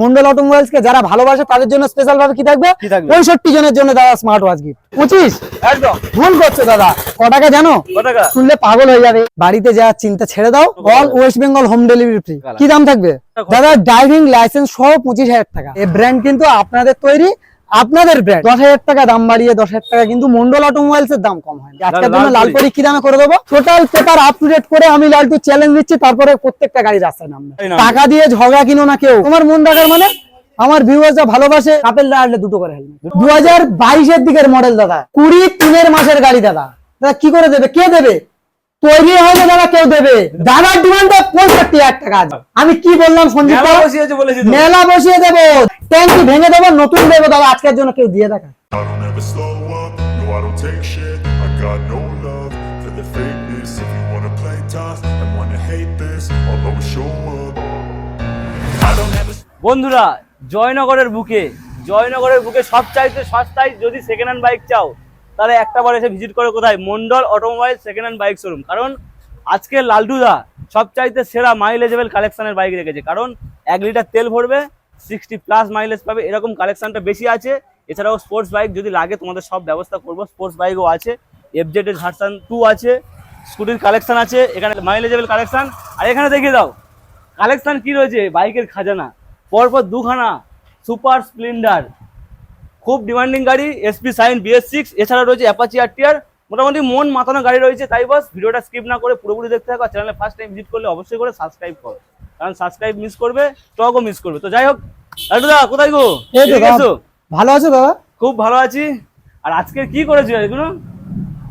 Mondal automobiles কে যারা ভালোবাসে তাদের জন্য স্পেশাল ভাবে কি থাকবে 65 জনের জন্য দাদা স্মার্ট ওয়াচ গিফট 25 একদম ভুল করছো দাদা ক টাকা জানো শুনলে পাগল হয়ে যাবে বাড়িতে যাওয়ার চিন্তা ছেড়ে দাও all West Bengal home delivery free কি দাম থাকবে দাদা ড্রাইভিং লাইসেন্স সহ 25,000 টাকা এই ব্র্যান্ড কিন্তু আপনাদের তৈরি আপনাদের ব্র্যান্ড 10,000 টাকা দাম বাড়িয়ে 10,000 টাকা কিন্তু মন্ডল অটোমোবাইলস এর দাম কম হয় না আজকের জন্য লালপরি কি দামে করে দেবো total paper up to date করে আমি লালটু চ্যালেঞ্জ দিচ্ছি তারপরে প্রত্যেকটা গাড়ি রাস্তায় নামবে টাকা দিয়ে ঝগড়া কিনো না কেউ তোমার মন রাখার মানে আমার ভিউয়ার্সরা ভালোবাসে কাপেল লাড়লে দুটো করে হেলমেট 2022 এর দিকের মডেল দাদা 23 মাসের গাড়ি দাদা দাদা কি করে দেবে কে দেবে তৈরি হয়নি দাদা কেউ দেবে দাদার ডিমান্ড 65,000 টাকা আমি কি বললাম সঞ্জিত মেলা বসিয়ে দেবো ট্যাঙ্কি ভেঙে দেবো নতুন দেবো দাদা আজকের জন্য কেউ দিয়ে দেখা বন্ধুরা জয়নগরের বুকে সবচাইতে সস্তায় যদি সেকেন্ড হ্যান্ড বাইক চাও তাহলে একটা বার এসে ভিজিট করে কোথায় Mondal automobile second hand bike showroom কারণ আজকে লালটুদা সবচাইতে সেরা মাইলেজেবল কালেকশনের বাইক রেখেছে কারণ 1 লিটার তেল ভরবে 60+ মাইলেজ পাবে এরকম কালেকশনটা বেশি আছে এছাড়াও স্পোর্টস বাইক যদি লাগে তোমাদের সব ব্যবস্থা করবো স্পোর্টস বাইকও আছে এফজেড এর ভার্সন 2 আছে স্কুটির কালেকশন আছে এখানে মাইলেজেবল কালেকশন আর এখানে দেখিয়ে দাও কালেকশন কি রয়েছে বাইকের খাজানা পরপর দুখানা সুপার স্প্লেন্ডার খুব ডিমান্ডিং গাড়ি এসপি সাইন BS6 এছাড়া রয়েছে অ্যাপাচি আরটিআর মোটামুটি মন মাতানো গাড়ি রয়েছে তাই বাস ভিডিওটা স্কিপ না করে পুরোপুরি দেখতে থাকো আর চ্যানেলে ফার্স্ট টাইম ভিজিট করলে অবশ্যই করে সাবস্ক্রাইব করো কারণ সাবস্ক্রাইব মিস করবে স্টকও মিস করবে তো যাই হোক লালটুদা কোথায় গো ভালো আছো দাদা খুব ভালো আছি আর আজকে কি করেছো এগুলো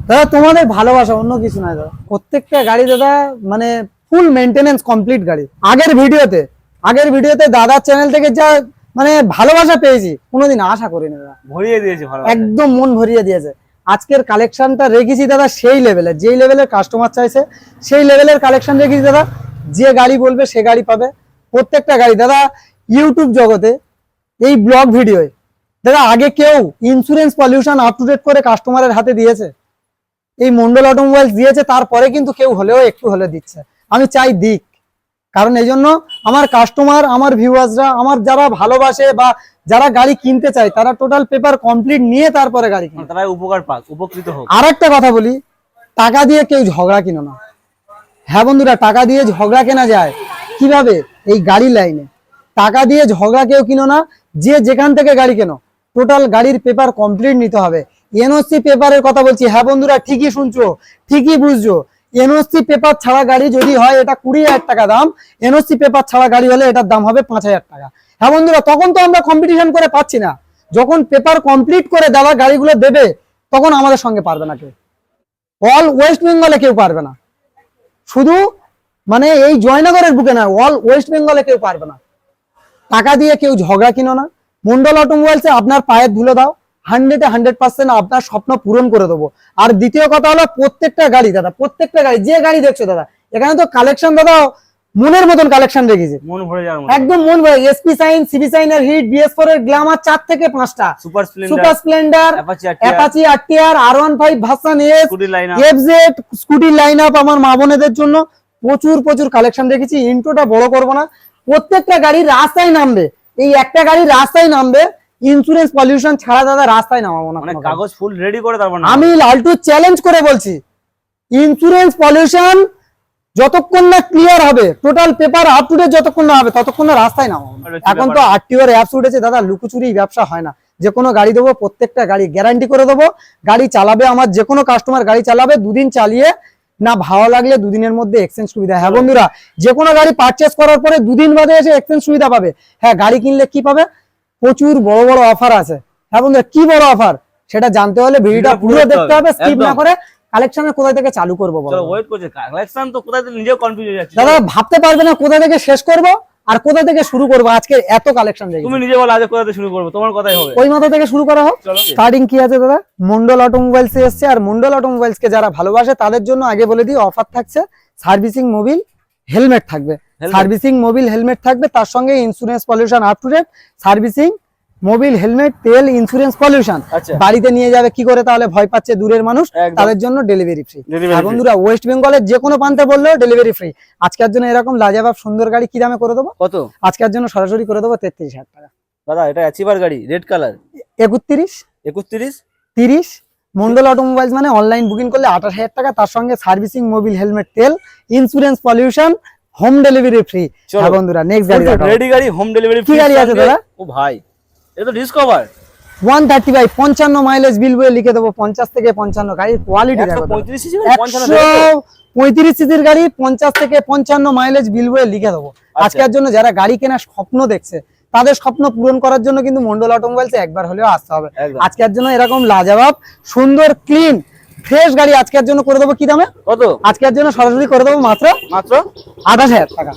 দাদা তোমাদের ভালোবাসা অন্য কিছু নয় দাদা প্রত্যেকটা গাড়ি দাদা মানে ফুল মেইনটেনেন্স কমপ্লিট গাড়ি আগের ভিডিওতে দাদার চ্যানেল থেকে যা মানে ভালোবাসা পেয়েছি কোনোদিন আশা করিনি দাদা ভরিয়ে দিয়েছে ভালো একদম মন ভরিয়ে দিয়েছে আজকের কালেকশনটা রেখেছি দাদা সেই লেভেলের যেই লেভেলের কাস্টমার চাইছে সেই লেভেলের কালেকশন রেখেছি দাদা যে গাড়ি বলবে সে গাড়ি পাবে প্রত্যেকটা গাড়ি দাদা ইউটিউব জগতে এই ব্লগ ভিডিও দাদা আগে কেউ insurance pollution up to date করে কাস্টমারের হাতে দিয়েছে এই মন্ডল অটোমোবাইলস দিয়েছে তারপরে কিন্তু কেউ হলেও একটু হলে দিচ্ছে আমি চাই দিক কারণ এই জন্য আমার কাস্টমার আমার ভিউয়ার্সরা আমার যারা ভালোবাসে বা যারা গাড়ি কিনতে চায় তারা টোটাল পেপার কমপ্লিট নিয়ে তারপরে গাড়ি কিনে তারা উপকার পাক উপকৃত হোক আর একটা কথা বলি টাকা দিয়ে কেউ ঝগড়া কিনো না হ্যাঁ বন্ধুরা টাকা দিয়ে ঝগড়া কেনা যায় কিভাবে এই গাড়ি লাইনে টাকা দিয়ে ঝগড়া কেউ কিনো না যে যেখান থেকে গাড়ি কেনো টোটাল গাড়ির পেপার কমপ্লিট নিতে হবে এনওসি পেপারের কথা বলছি হ্যাঁ বন্ধুরা ঠিকই শুনছো ঠিকই বুঝছো এনওসি পেপার ছাড়া গাড়ি যদি হয় এটা 20,000 টাকা দাম এনওসি পেপার ছাড়া গাড়ি হলে এটার দাম হবে 5,000 টাকা হ্যাঁ বন্ধুরা তখন তো আমরা কম্পিটিশন করে পাচ্ছি না যখন পেপার কমপ্লিট করে দাদা গাড়িগুলো দেবে তখন আমাদের সঙ্গে পারবে না কেউ অল ওয়েস্ট বেঙ্গলে কেউ পারবে না শুধু মানে এই জয়নগরের বুকে না অল ওয়েস্ট বেঙ্গলে কেউ পারবে না টাকা দিয়ে কেউ ঝগড়া কিনো না মন্ডল অটোমোবাইলসে আপনার পায়ের ধুলো দাও 100% আপনার স্বপ্ন পূরণ করে দেবো আর দ্বিতীয় কথা হলো প্রত্যেকটা গাড়ি দাদা প্রত্যেকটা গাড়ি যে গাড়ি দেখছো দাদা এখানে তো কালেকশন দাদা মনের মতন কালেকশন রেখেছে মন ভরে যাওয়ার মতো একদম মন ভরে এসপি সাইন সিবি সাইন এর হিট BS4 এর গ্ল্যামার 4 থেকে 5টা super Splendor Apache RTR R15 version S FZ scooty line-up আমার মা বোনেদের জন্য প্রচুর কালেকশন রেখেছি ইন্ট্রোটা বড় করব না প্রত্যেকটা গাড়ি রাস্তায় নামবে এই একটা গাড়ি রাস্তায় নামবে ইন্স্যুরেন্স পলিউশন ছাড়া দাদা রাস্তায় নামাবো না মানে কাগজ ফুল রেডি করে তারপর আমি লালটু চ্যালেঞ্জ করে বলছি ইন্স্যুরেন্স পলিউশন যতক্ষণ না ক্লিয়ার হবে total paper up to date যতক্ষণ না হবে ততক্ষণ না রাস্তায় নামাবো এখন তো আরটিও এর অ্যাপস উঠেছে দাদা লুকোচুরি ব্যবসা হয় না যে কোনো গাড়ি দেবো প্রত্যেকটা গাড়ি গ্যারান্টি করে দেবো গাড়ি চালাবে আমার যে কোনো কাস্টমার গাড়ি চালাবে দুদিন চালিয়ে না ভালো লাগলে দুদিনের মধ্যে এক্সচেঞ্জ সুবিধা হ্যাঁ বন্ধুরা যে কোনো গাড়ি পারচেস করার পরে দুদিন বাদে এসে এক্সচেঞ্জ সুবিধা পাবে হ্যাঁ গাড়ি কিনলে কি পাবে প্রচুর বড় অফার আছে হ্যাঁ বন্ধুরা কি বড় অফার সেটা জানতে হলে ভিডিওটা পুরো দেখতে হবে স্কিপ না করে কালেকশনের কোথা থেকে চালু করব বলো চলো ওয়েট করছে কালেকশন তো কোথা থেকে নিজেও কনফিউজ হয়ে যাচ্ছে দাদা ভাবতে পারবে না কোথা থেকে শেষ করব আর কোথা থেকে শুরু করব আজকে এত কালেকশন দেখি তুমি নিজে বলো আজ কোথা থেকে শুরু করব তোমার কথাই হবে ওই মাথা থেকে শুরু করা হোক স্টার্টিং কি আছে দাদা মন্ডল অটোমোবাইলস এসেছে আর মন্ডল অটোমোবাইলস কে যারা ভালোবাসে তাদের জন্য আগে বলে দিই অফার থাকছে সার্ভিসিং মোবিল হেলমেট থাকবে সার্ভিসিং মোবিল হেলমেট থাকবে তার সঙ্গে insurance pollution up to date servicing mobil helmet তেল ইন্স্যুরেন্স পলিউশন আচ্ছা। বাড়িতে নিয়ে যাবে কি করে, তাহলে ভয় পাচ্ছে দূরের মানুষ, একদম। তাদের জন্য ডেলিভারি ফ্রি। Delivery free। বন্ধুরা ওয়েস্ট বেঙ্গলের যে কোনো প্রান্তে বললেও ডেলিভারি ফ্রি। আজকের জন্য এরকম লাজবাব সুন্দর গাড়ি কি দামে করে দেবো, কত আজকের জন্য সরাসরি করে দেবো 33,000 টাকা। দাদা? এটা অ্যাচিভার গাড়ি, রেড কালার, 31, 31, 30। মন্ডল অটোমোবাইলস মানে অনলাইন বুকিং করলে 28,000 টাকা, তার সঙ্গে সার্ভিসিং, মোবিল হেলমেট তেল, insurance pollution, home delivery free. চলো। হ্যাঁ বন্ধুরা নেক্সট গাড়ি দেখাবো। রেডি গাড়ি, হোম ডেলিভারি কি গাড়ি আছে দাদা? ও ভাই, এটা তো ডিসকভার। 135 55 মাইলেজ বিল বয়ে লিখে দেবো, 50 থেকে 55 গাড়ির কোয়ালিটি দেখো। 135 সিসি, 135 সিসির গাড়ি 50 থেকে 55 মাইলেজ বিল বয়ে লিখে দেবো। আজকের জন্য যারা গাড়ি কেনার স্বপ্ন দেখছে তাদের স্বপ্ন পূরণ করার জন্য কিন্তু মন্ডল অটোমোবাইলস একবার হলেও আসতে হবে। একদম। আজকের জন্য এরকম লাজবাব সুন্দর ক্লিন ফ্রেশ গাড়ি আজকের জন্য করে দেবো কি দামে, কত? আজকের জন্য সরাসরি করে দেবো মাত্র মাত্র 28,000 টাকা।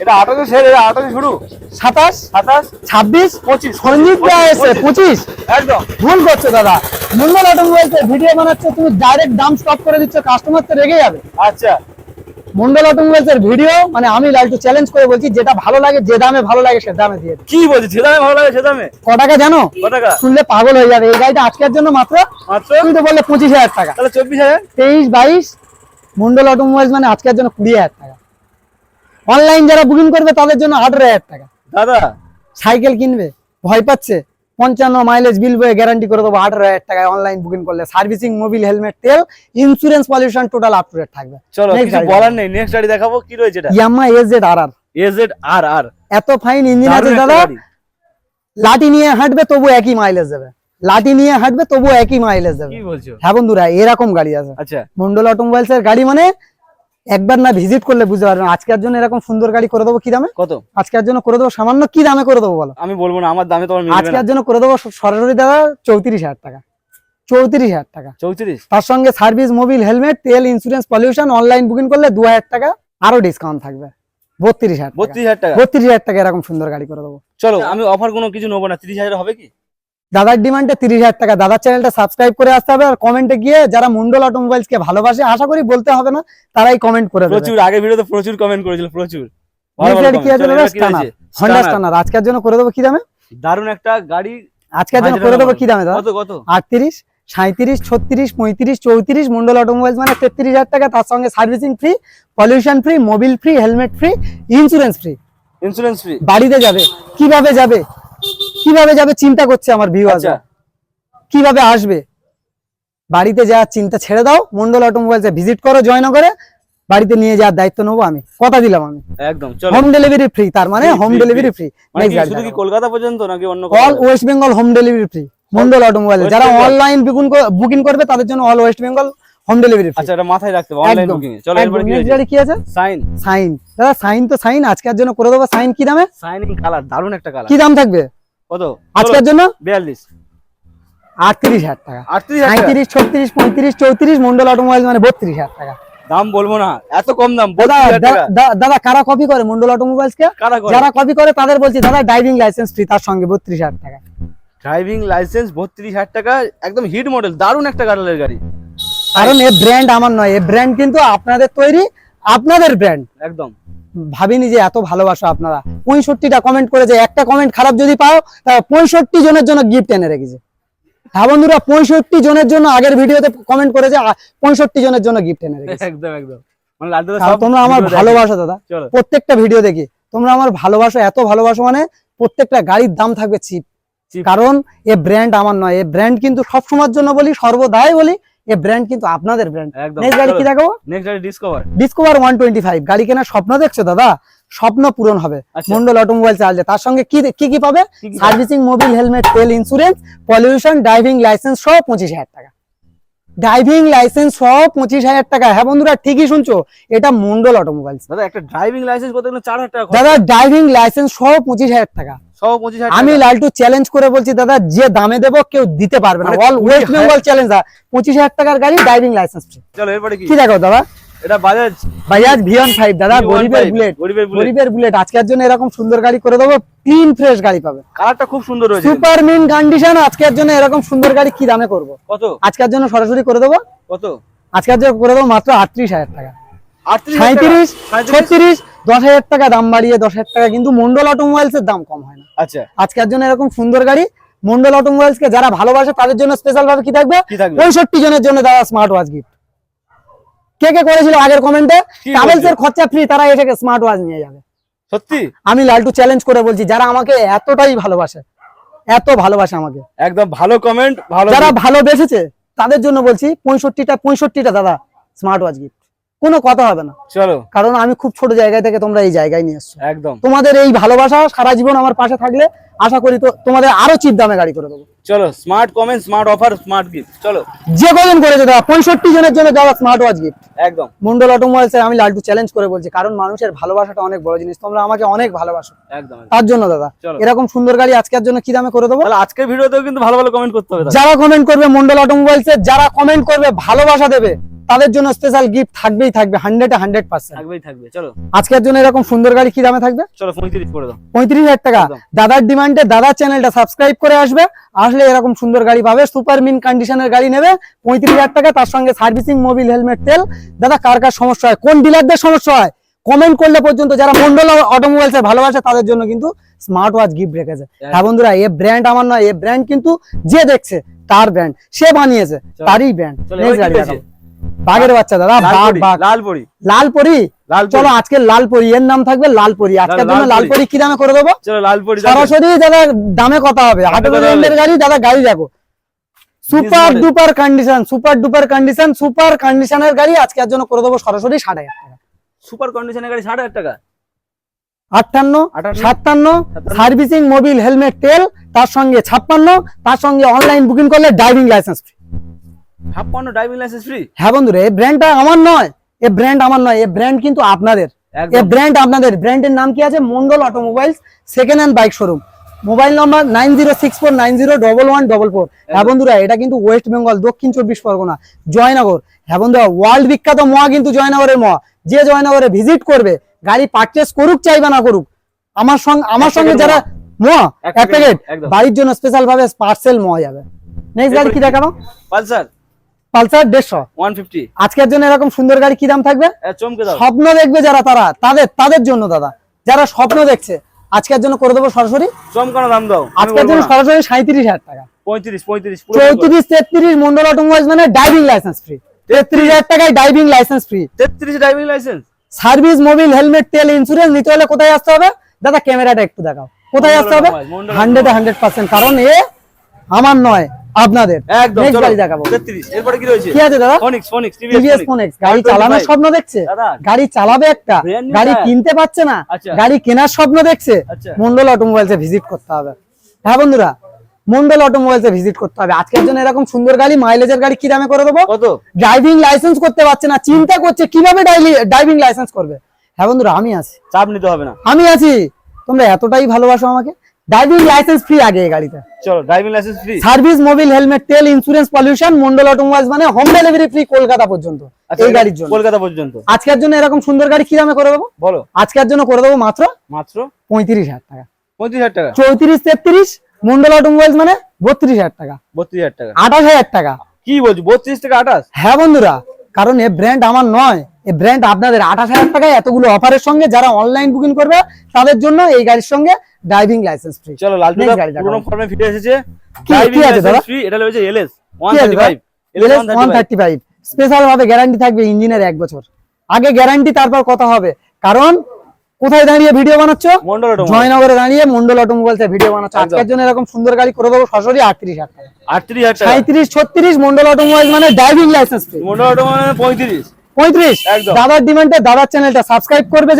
এটা 28 শেয়ার, এটা 28 শুরু, 27, 27, 26, 25, সঞ্জিত ভাই এসে 25। একদম। ভুল করছো দাদা, মন্ডল অটোমোবাইলস ভিডিও বানাচ্ছ তুমি, ডাইরেক্ট দাম স্টপ করে দিচ্ছ, কাস্টমার তো রেগে যাবে। আচ্ছা, মন্ডল অটোমোবাইলস এর ভিডিও মানে আমি লাইক চ্যালেঞ্জ করে বলছি, যেটা ভালো লাগে, যে দামে ভালো লাগে সে দামে দিয়ে দিই। কি বলছিস? যে দামে ভালো লাগে সে দামে? ক টাকা জানো? কত টাকা? শুনলে পাগল হয়ে যাবে। এই গাড়িটা আজকের জন্য মাত্র, মাত্র তুমি তো বললে 25,000 টাকা, তাহলে 24,000। 23, 22 মন্ডল অটোমোবাইলস মানে আজকের জন্য 20,000 টাকা। অনলাইন যারা বুকিং করবে তাদের জন্য 18,000 টাকা। দাদা সাইকেল কিনবে ভয় পাচ্ছে, 55 মাইলেজ বিল বয়ে গ্যারান্টি করে দেবো 18,000 টাকায় অনলাইন বুকিং করলে। সার্ভিসিং, মোবিল হেলমেট তেল, insurance pollution total up to date থাকবে। চলো, Next কিছু গাড়ি বলার নেই, নেক্সট গাড়ি দেখাবো। কি রয়েছে এটা? ইয়ামাহা AZRR, AZRR, এত ফাইন ইঞ্জিন আছে দাদা, লাঠি নিয়ে হাঁটবে তবু একই মাইলেজ দেবে, লাঠি নিয়ে হাঁটবে তবু একই মাইলেজ দেবে। কি বলছো? হ্যাঁ বন্ধুরা এরকম গাড়ি আছে আচ্ছা, মন্ডল অটোমোবাইলস এর গাড়ি, মানে একবার না ভিজিট করলে বুঝতে পারবেন। আজকের জন্য এরকম সুন্দর গাড়ি করে দেবো কি দামে, কত? আজকের জন্য করে দেবো সামান্য কি দামে করে দেবো বলো? আমি বলবো না, আমার দামে তোমার মিলবে না। আজকের জন্য করে দেবো সরাসরি দাদা 34,000 টাকা। 34,000 টাকা, 34, তার সঙ্গে সার্ভিস, মোবিল হেলমেট তেল, ইন্স্যুরেন্স পলিউশন, অনলাইন বুকিং করলে 2,000 টাকা আরো ডিসকাউন্ট থাকবে। 32,000 টাকা, 32,000 টাকা। 32,000 টাকা এরকম সুন্দর গাড়ি করে দেবো। চলো, আমি অফার কোনো কিছু নেবো না, 30,000 হবে কি? দাদার ডিমান্ডে 30,000 টাকা। দাদার চ্যানেলটা সাবস্ক্রাইব করে আসতে হবে, আর কমেন্টে গিয়ে যারা মন্ডল অটোমোবাইলস কে ভালোবাসে, আশা করি বলতে হবে না, তারাই কমেন্ট করে দেবে। প্রচুর, আগে ভিডিওতে প্রচুর কমেন্ট করেছিল, প্রচুর। Next গাড়ি কি আছে দাদা? Stunner, Honda Stunner. আজকের জন্য করে দেবো কি দামে, দারুন একটা গাড়ি। আজকের জন্য করে দেবো কি দামে দাদা? কত কত? 38, 37, 36, 35, 34 মন্ডল অটোমোবাইলস মানে 33,000 টাকা, তার সঙ্গে servicing free, pollution free, Mobil free, helmet free, insurance free. Insurance free. বাড়িতে যাবে কিভাবে যাবে, কিভাবে যাবে চিন্তা করছে আমার ভিউয়ার্স, আচ্ছা, কিভাবে আসবে, বাড়িতে যাওয়ার চিন্তা ছেড়ে দাও, মন্ডল অটোমোবাইলস ভিজিট করো জয়নগরে, বাড়িতে নিয়ে যাওয়ার দায়িত্ব নেবো আমি, কথা দিলাম আমি। একদম। চলো, হোম ডেলিভারি ফ্রি, তার মানে Free, home free, delivery free. মানে কি শুধু কি কলকাতা পর্যন্ত নাকি অন্য অল কোথাও? West Bengal home delivery free Mondal automobile. West যারা Bengal? অনলাইন বুকিং করবে তাদের জন্য all West Bengal home delivery free. আচ্ছা, এটা মাথায় রাখতে হবে অনলাইন বুকিং এ। চলো, এরপর কি নেক্সট হয়েছে? গাড়ি কি আছে? সাইন। সাইন, দাদা সাইন তো সাইন আজকের জন্য করে দেবো। সাইন কি দামে, সাইনিং কালার, দারুন একটা কালার। কি দাম থাকবে কত আজকের জন্য? 42, 38,000 টাকা। 38,000 টাকা। 35, 36, 35, 34 মন্ডল অটোমোবাইল মানে 32,000 টাকা। দাম বলবো না, এত কম দাম। দাদা 32,000 টাকা। দাদা কারা কপি করে মন্ডল অটোমোবাইলস কে? কারা করে? যারা কপি করে তাদের বলছি দাদা ড্রাইভিং লাইসেন্স ফ্রি, তার সঙ্গে 32,000 টাকা। ড্রাইভিং লাইসেন্স 32,000 টাকা, একদম হিট মডেল, দারুন একটা গাড়ির গাড়ি। কারণ এই ব্র্যান্ড আমার নয়, এই ব্র্যান্ড কিন্তু আপনাদের তৈরি, আপনাদের ব্র্যান্ড। একদম। ভাবিনি যে এত ভালোবাসা আপনারা। 65টা কমেন্ট করেছে, একটা কমেন্ট খারাপ যদি পাও তা 65 জনের জন্য গিফট এনে রেখেছে। হ্যাঁ বন্ধুরা 65 জনের জন্য আগের ভিডিওতে কমেন্ট করেছে, 65 জনের জন্য গিফট এনে রেখেছে। একদম একদম, মানে লাল দাদা কারণ সব তোমরা আমার video দেখে। ভালোবাসা দাদা, চলো, প্রত্যেকটা ভিডিও দেখি তোমরা আমার ভালোবাসা, এত ভালোবাসা মানে প্রত্যেকটা গাড়ির দাম থাকবে চিপ। Cheap। কারণ এ ব্র্যান্ড আমার নয়, এ ব্র্যান্ড কিন্তু সব সময়ের জন্য বলি, সর্বদাই বলি, এ ব্র্যান্ড কিন্তু আপনাদের ব্র্যান্ড। একদম। নেক্সট গাড়ি কি দেখাবো? নেক্সট গাড়ি ডিসকভার। ডিসকভার 125 গাড়ি কেনার স্বপ্ন দেখছো দাদা, স্বপ্ন পূরণ হবে আচ্ছা। মন্ডল অটোমোবাইল চার্জে। তার সঙ্গে কি কি কি পাবে? কি কি পাবে? সার্ভিসিং, মোবিল হেলমেট তেল, ইন্স্যুরেন্স পলিউশন, ড্রাইভিং লাইসেন্স সহ 25,000 টাকা। ড্রাইভিং লাইসেন্স সহ 25,000 টাকা। হ্যাঁ বন্ধুরা ঠিকই শুনছো, এটা মন্ডল অটোমোবাইলস। দাদা একটা ড্রাইভিং লাইসেন্স করতে গেলে 4,000 টাকা খরচ। দাদা ড্রাইভিং লাইসেন্স সহ 25,000 টাকা। সব 25,000 আমি টাকা। লালটু চ্যালেঞ্জ করে বলছি দাদা, যে দামে দেবো কেউ দিতে পারবে না। মানে অল ওয়েস্ট 20,000 বেঙ্গল চ্যালেঞ্জ, 25,000 টাকার গাড়ি ড্রাইভিং লাইসেন্স ফ্রি। চলো, এরপরে কি? কি দেখো দাদা? এটা বাজাজ বাজাজ V15 দাদা, গরিবের বুলেট। গরিবের বুলেট। গরিবের বুলেট আজকের জন্য এরকম সুন্দর গাড়ি করে দেবো, ক্লিন ফ্রেশ গাড়ি পাবে, কালারটা খুব সুন্দর রয়েছে। Super mint condition. আজকের জন্য এরকম সুন্দর গাড়ি কি দামে করবো? কত আজকের জন্য সরাসরি করে দেবো, কত? আজকের জন্য করে দেবো মাত্র 38,000 টাকা। 38,000 37, 36, 10,000 টাকা দাম বাড়িয়ে 10,000 টাকা, কিন্তু মন্ডল অটোমোবাইলস এর দাম কম হয় না। আচ্ছা, আজকের জন্য এরকম সুন্দর গাড়ি মন্ডল অটোমোবাইলস কে যারা ভালোবাসে তাদের জন্য স্পেশাল ভাবে কি থাকবে, কি থাকবে? 65 জনের জন্য দাদা স্মার্ট ওয়াচ গিফট। কে কে করেছিল আগের কমেন্টে কি ট্রাভেলস এর বলছো? খরচা ফ্রি, তারা এসে স্মার্ট ওয়াচ নিয়ে যাবে। সত্যি আমি লালটু চ্যালেঞ্জ করে বলছি, যারা আমাকে এতটাই ভালোবাসে, এত ভালোবাসে আমাকে, একদম ভালো কমেন্ট, ভালো যারা ভালোবেসেছে তাদের জন্য বলছি 65টা দাদা স্মার্ট ওয়াচ গিফট। কোনো কথা হবে না, চলো কারণ আমি খুব ছোট জায়গা থেকে তোমরা এই জায়গায় নিয়ে এসছো। একদম তোমাদের এই ভালোবাসা সারা জীবন আমার পাশে থাকলে আশা করি তো তোমাদের আরো চিপ দামে গাড়ি করে দেবো। চলো smart comment, smart offer, smart gift. চলো যে কজন করেছে দাদা 65 জনের জন্য দাদা স্মার্ট ওয়াচ গিফট। একদম মন্ডল অটোমোবাইলস আমি লালটু চ্যালেঞ্জ করে বলছি, কারণ মানুষের ভালোবাসাটা অনেক বড় জিনিস, তোমরা আমাকে অনেক ভালোবাসো, একদম একদম। তার জন্য দাদা চলো। এরকম সুন্দর গাড়ি আজকের জন্য কি দামে করে দেবো। তাহলে আজকের ভিডিওতেও কিন্তু ভালো ভালো কমেন্ট করতে হবে তাহলে। যারা কমেন্ট করবে মন্ডল অটোমোবাইলস এর, যারা কমেন্ট করবে ভালোবাসা দেবে, তাদের জন্য স্পেশাল গিফট থাকবেই থাকবে 100% থাকবেই থাকবে। চলো আজকের জন্য এরকম সুন্দর গাড়ি কি দামে থাকবে, চলো 35 করে দাও। 35,000 টাকা। একদম। দাদার ডিমান্ডে দাদার চ্যানেলটা সাবস্ক্রাইব করে আসবে, আসলে এরকম সুন্দর গাড়ি পাবে। সুপার মিন কন্ডিশনের গাড়ি নেবে 35,000 টাকা, তার সঙ্গে সার্ভিসিং, মোবিল, হেলমেট, তেল। দাদা কার কার সমস্যা হয়, কোন ডিলারদের সমস্যা হয়, কমেন্ট করলে পর্যন্ত যারা মন্ডল অটোমোবাইলস এর ভালোবাসে তাদের জন্য কিন্তু স্মার্ট ওয়াচ গিফট রেখেছে। হ্যাঁ বন্ধুরা, এই ব্র্যান্ড আমার নয়, এই ব্র্যান্ড কিন্তু যে দেখছে তার ব্র্যান্ড, সে বানিয়েছে তারই ব্র্যান্ড। চলো, এবার কি পেয়েছে? বাঘের বাচ্চা দাদা, বাঘ বাঘ লালপরি লালপরি। লালপরি। চলো আজকে লালপরি, এর নাম থাকবে লালপরি। আজকের জন্য লালপরি। লালপরি কি দামে করে দেবো, চলো লালপরি সরাসরি দাদা দামে কথা হবে। দামে কথা 18 হবে। এর গাড়ি দাদা, গাড়ি দেখো super model। Duper condition, super duper condition, super কন্ডিশনের গাড়ি আজকের জন্য করে দেবো সরাসরি 60,000 টাকা। সুপার কন্ডিশনের গাড়ি 60,000 টাকা। 58, 57, সার্ভিসিং, মোবিল, হেলমেট, তেল, তার সঙ্গে 56, তার সঙ্গে অনলাইন বুকিং করলে driving licence free. 56 driving licence free. হ্যাঁ বন্ধুরা, এই ব্র্যান্ডটা আমার নয়, এই ব্র্যান্ড আমার নয়, এই ব্র্যান্ড কিন্তু আপনাদের। এই একদম ব্র্যান্ড আপনাদের, ব্র্যান্ডের নাম কি আছে, Mondal automobiles second hand bike showroom. Mobile number 9064901144। হ্যাঁ বন্ধুরা, এটা কিন্তু ওয়েস্ট বেঙ্গল, দক্ষিণ 24 পরগনা, জয়নগর। হ্যাঁ বন্ধুরা, ওয়ার্ল্ড বিখ্যাত মহা কিন্তু জয়নগরের মহা। যে জয়নগরে ভিজিট করবে, গাড়ি পারচেস করুক চাইবা না করুক, আমার সঙ্গে যারা মহা এক এক প্যাকেট একদম। বাড়ির জন্য স্পেশাল ভাবে পার্সেল মহা যাবে। নেক্সট গাড়ি কি দেখাবো, পালসার পালসার 150। 150। আজকের জন্য এরকম সুন্দর গাড়ি কি দাম থাকবে, চমকে দাও। স্বপ্ন দেখবে যারা, তাদের জন্য দাদা, যারা স্বপ্ন দেখছে আজকের জন্য করে দেবো সরাসরি। চমকানো দাম দাও। আজকের জন্য সরাসরি 37,000 টাকা। 35 34, 33 মন্ডল অটোমোবাইলস মানে ড্রাইভিং লাইসেন্স ফ্রি। 33,000 টাকায় driving licence free, 33 driving licence. Service, mobil, helmet, তেল, ইন্স্যুরেন্স নিতে হলে কোথায় আসতে হবে দাদা, ক্যামেরাটা একটু দেখাও, কোথায় আসতে হবে। মন্ডল 100%, কারণ এ আমার নয় আপনাদের। একদম। নেক্সট চলো গাড়ি দেখাবো, 33। এরপরে কি রয়েছে? কি আছে দাদা, ফোনিক্স টিভিএস ফোনিক্স। গাড়ি চালানোর স্বপ্ন দেখছে, দাদা। গাড়ি চালাবে একটা, Brand new গাড়ি tire। কিনতে পারছে না, আচ্ছা। গাড়ি কেনার স্বপ্ন দেখছে, আচ্ছা। মন্ডল অটোমোবাইলসে ভিজিট করতে হবে। হ্যাঁ বন্ধুরা, মন্ডল অটোমোবাইলসে ভিজিট করতে হবে। আজকের জন্য এরকম সুন্দর গাড়ি, মাইলেজের গাড়ি কি দামে করে দেবো। কত? ড্রাইভিং লাইসেন্স করতে পারছে না, চিন্তা করছে কিভাবে ড্রাইভিং লাইসেন্স করবে। হ্যাঁ বন্ধুরা, আমি আছি, চাপ নিতে হবে না। আমি আছি। তোমরা এতটাই ভালোবাসো আমাকে, ড্রাইভিং লাইসেন্স ফ্রি আগে এই গাড়িতে। চলো driving licence free. Service, mobil, helmet, তেল, ইন্স্যুরেন্স, পলিউশন, মন্ডল অটোমোবাইলস মানে হোম ডেলিভারি ফ্রি কলকাতা পর্যন্ত এই গাড়ির জন্য। কলকাতা পর্যন্ত। আজকের জন্য এরকম সুন্দর গাড়ি কি দামে করে দেবো, বলো। আজকের জন্য করে দেবো মাত্র মাত্র 35,000 টাকা। 35,000 টাকা। 34, 33 মন্ডল অটোমোবাইলস মানে 32,000 টাকা, 32,000 টাকা। 28,000 টাকা। কি বলছো, 32 থেকে 28? হ্যাঁ বন্ধুরা, কারণ এই ব্র্যান্ড আমার নয়, এই ব্র্যান্ড আপনাদের। 28,000 টাকায় এতগুলো অফারের সঙ্গে যারা অনলাইন বুকিং করবে তাদের জন্য এই গাড়ির সঙ্গে ড্রাইভিং লাইসেন্স ফ্রি। চলো লালটু Next গাড়ি দেখাবো। পুরো ফর্মে ফিরে এসেছে। কি ড্রাইভিং আছে দাদা? Licence free. এটা রয়েছে এলএস কি আছে দাদা? 135। এলএস 135। 135 স্পেশাল ভাবে গ্যারান্টি থাকবে ইঞ্জিনের 1 বছর। আগে গ্যারান্টি, তারপর কথা হবে। কারণ কোথায় দাঁড়িয়ে ভিডিও বানাচ্ছ, মন্ডল অটোমোবাইল। জয়নগরে দাঁড়িয়ে মন্ডল অটোমোবাইলসে ভিডিও বানাচ্ছ। একদম। আজকের জন্য এরকম সুন্দর গাড়ি করে দেবো সরাসরি 38,000 টাকা। 38,000 টাকা। 37, 36 মন্ডল অটোমোবাইল মানে driving licence free. Mondal automobile 35। 35 একদম। দাদার ডিমান্ডে দাদার চ্যানেলটা সাবস্ক্রাইব করবে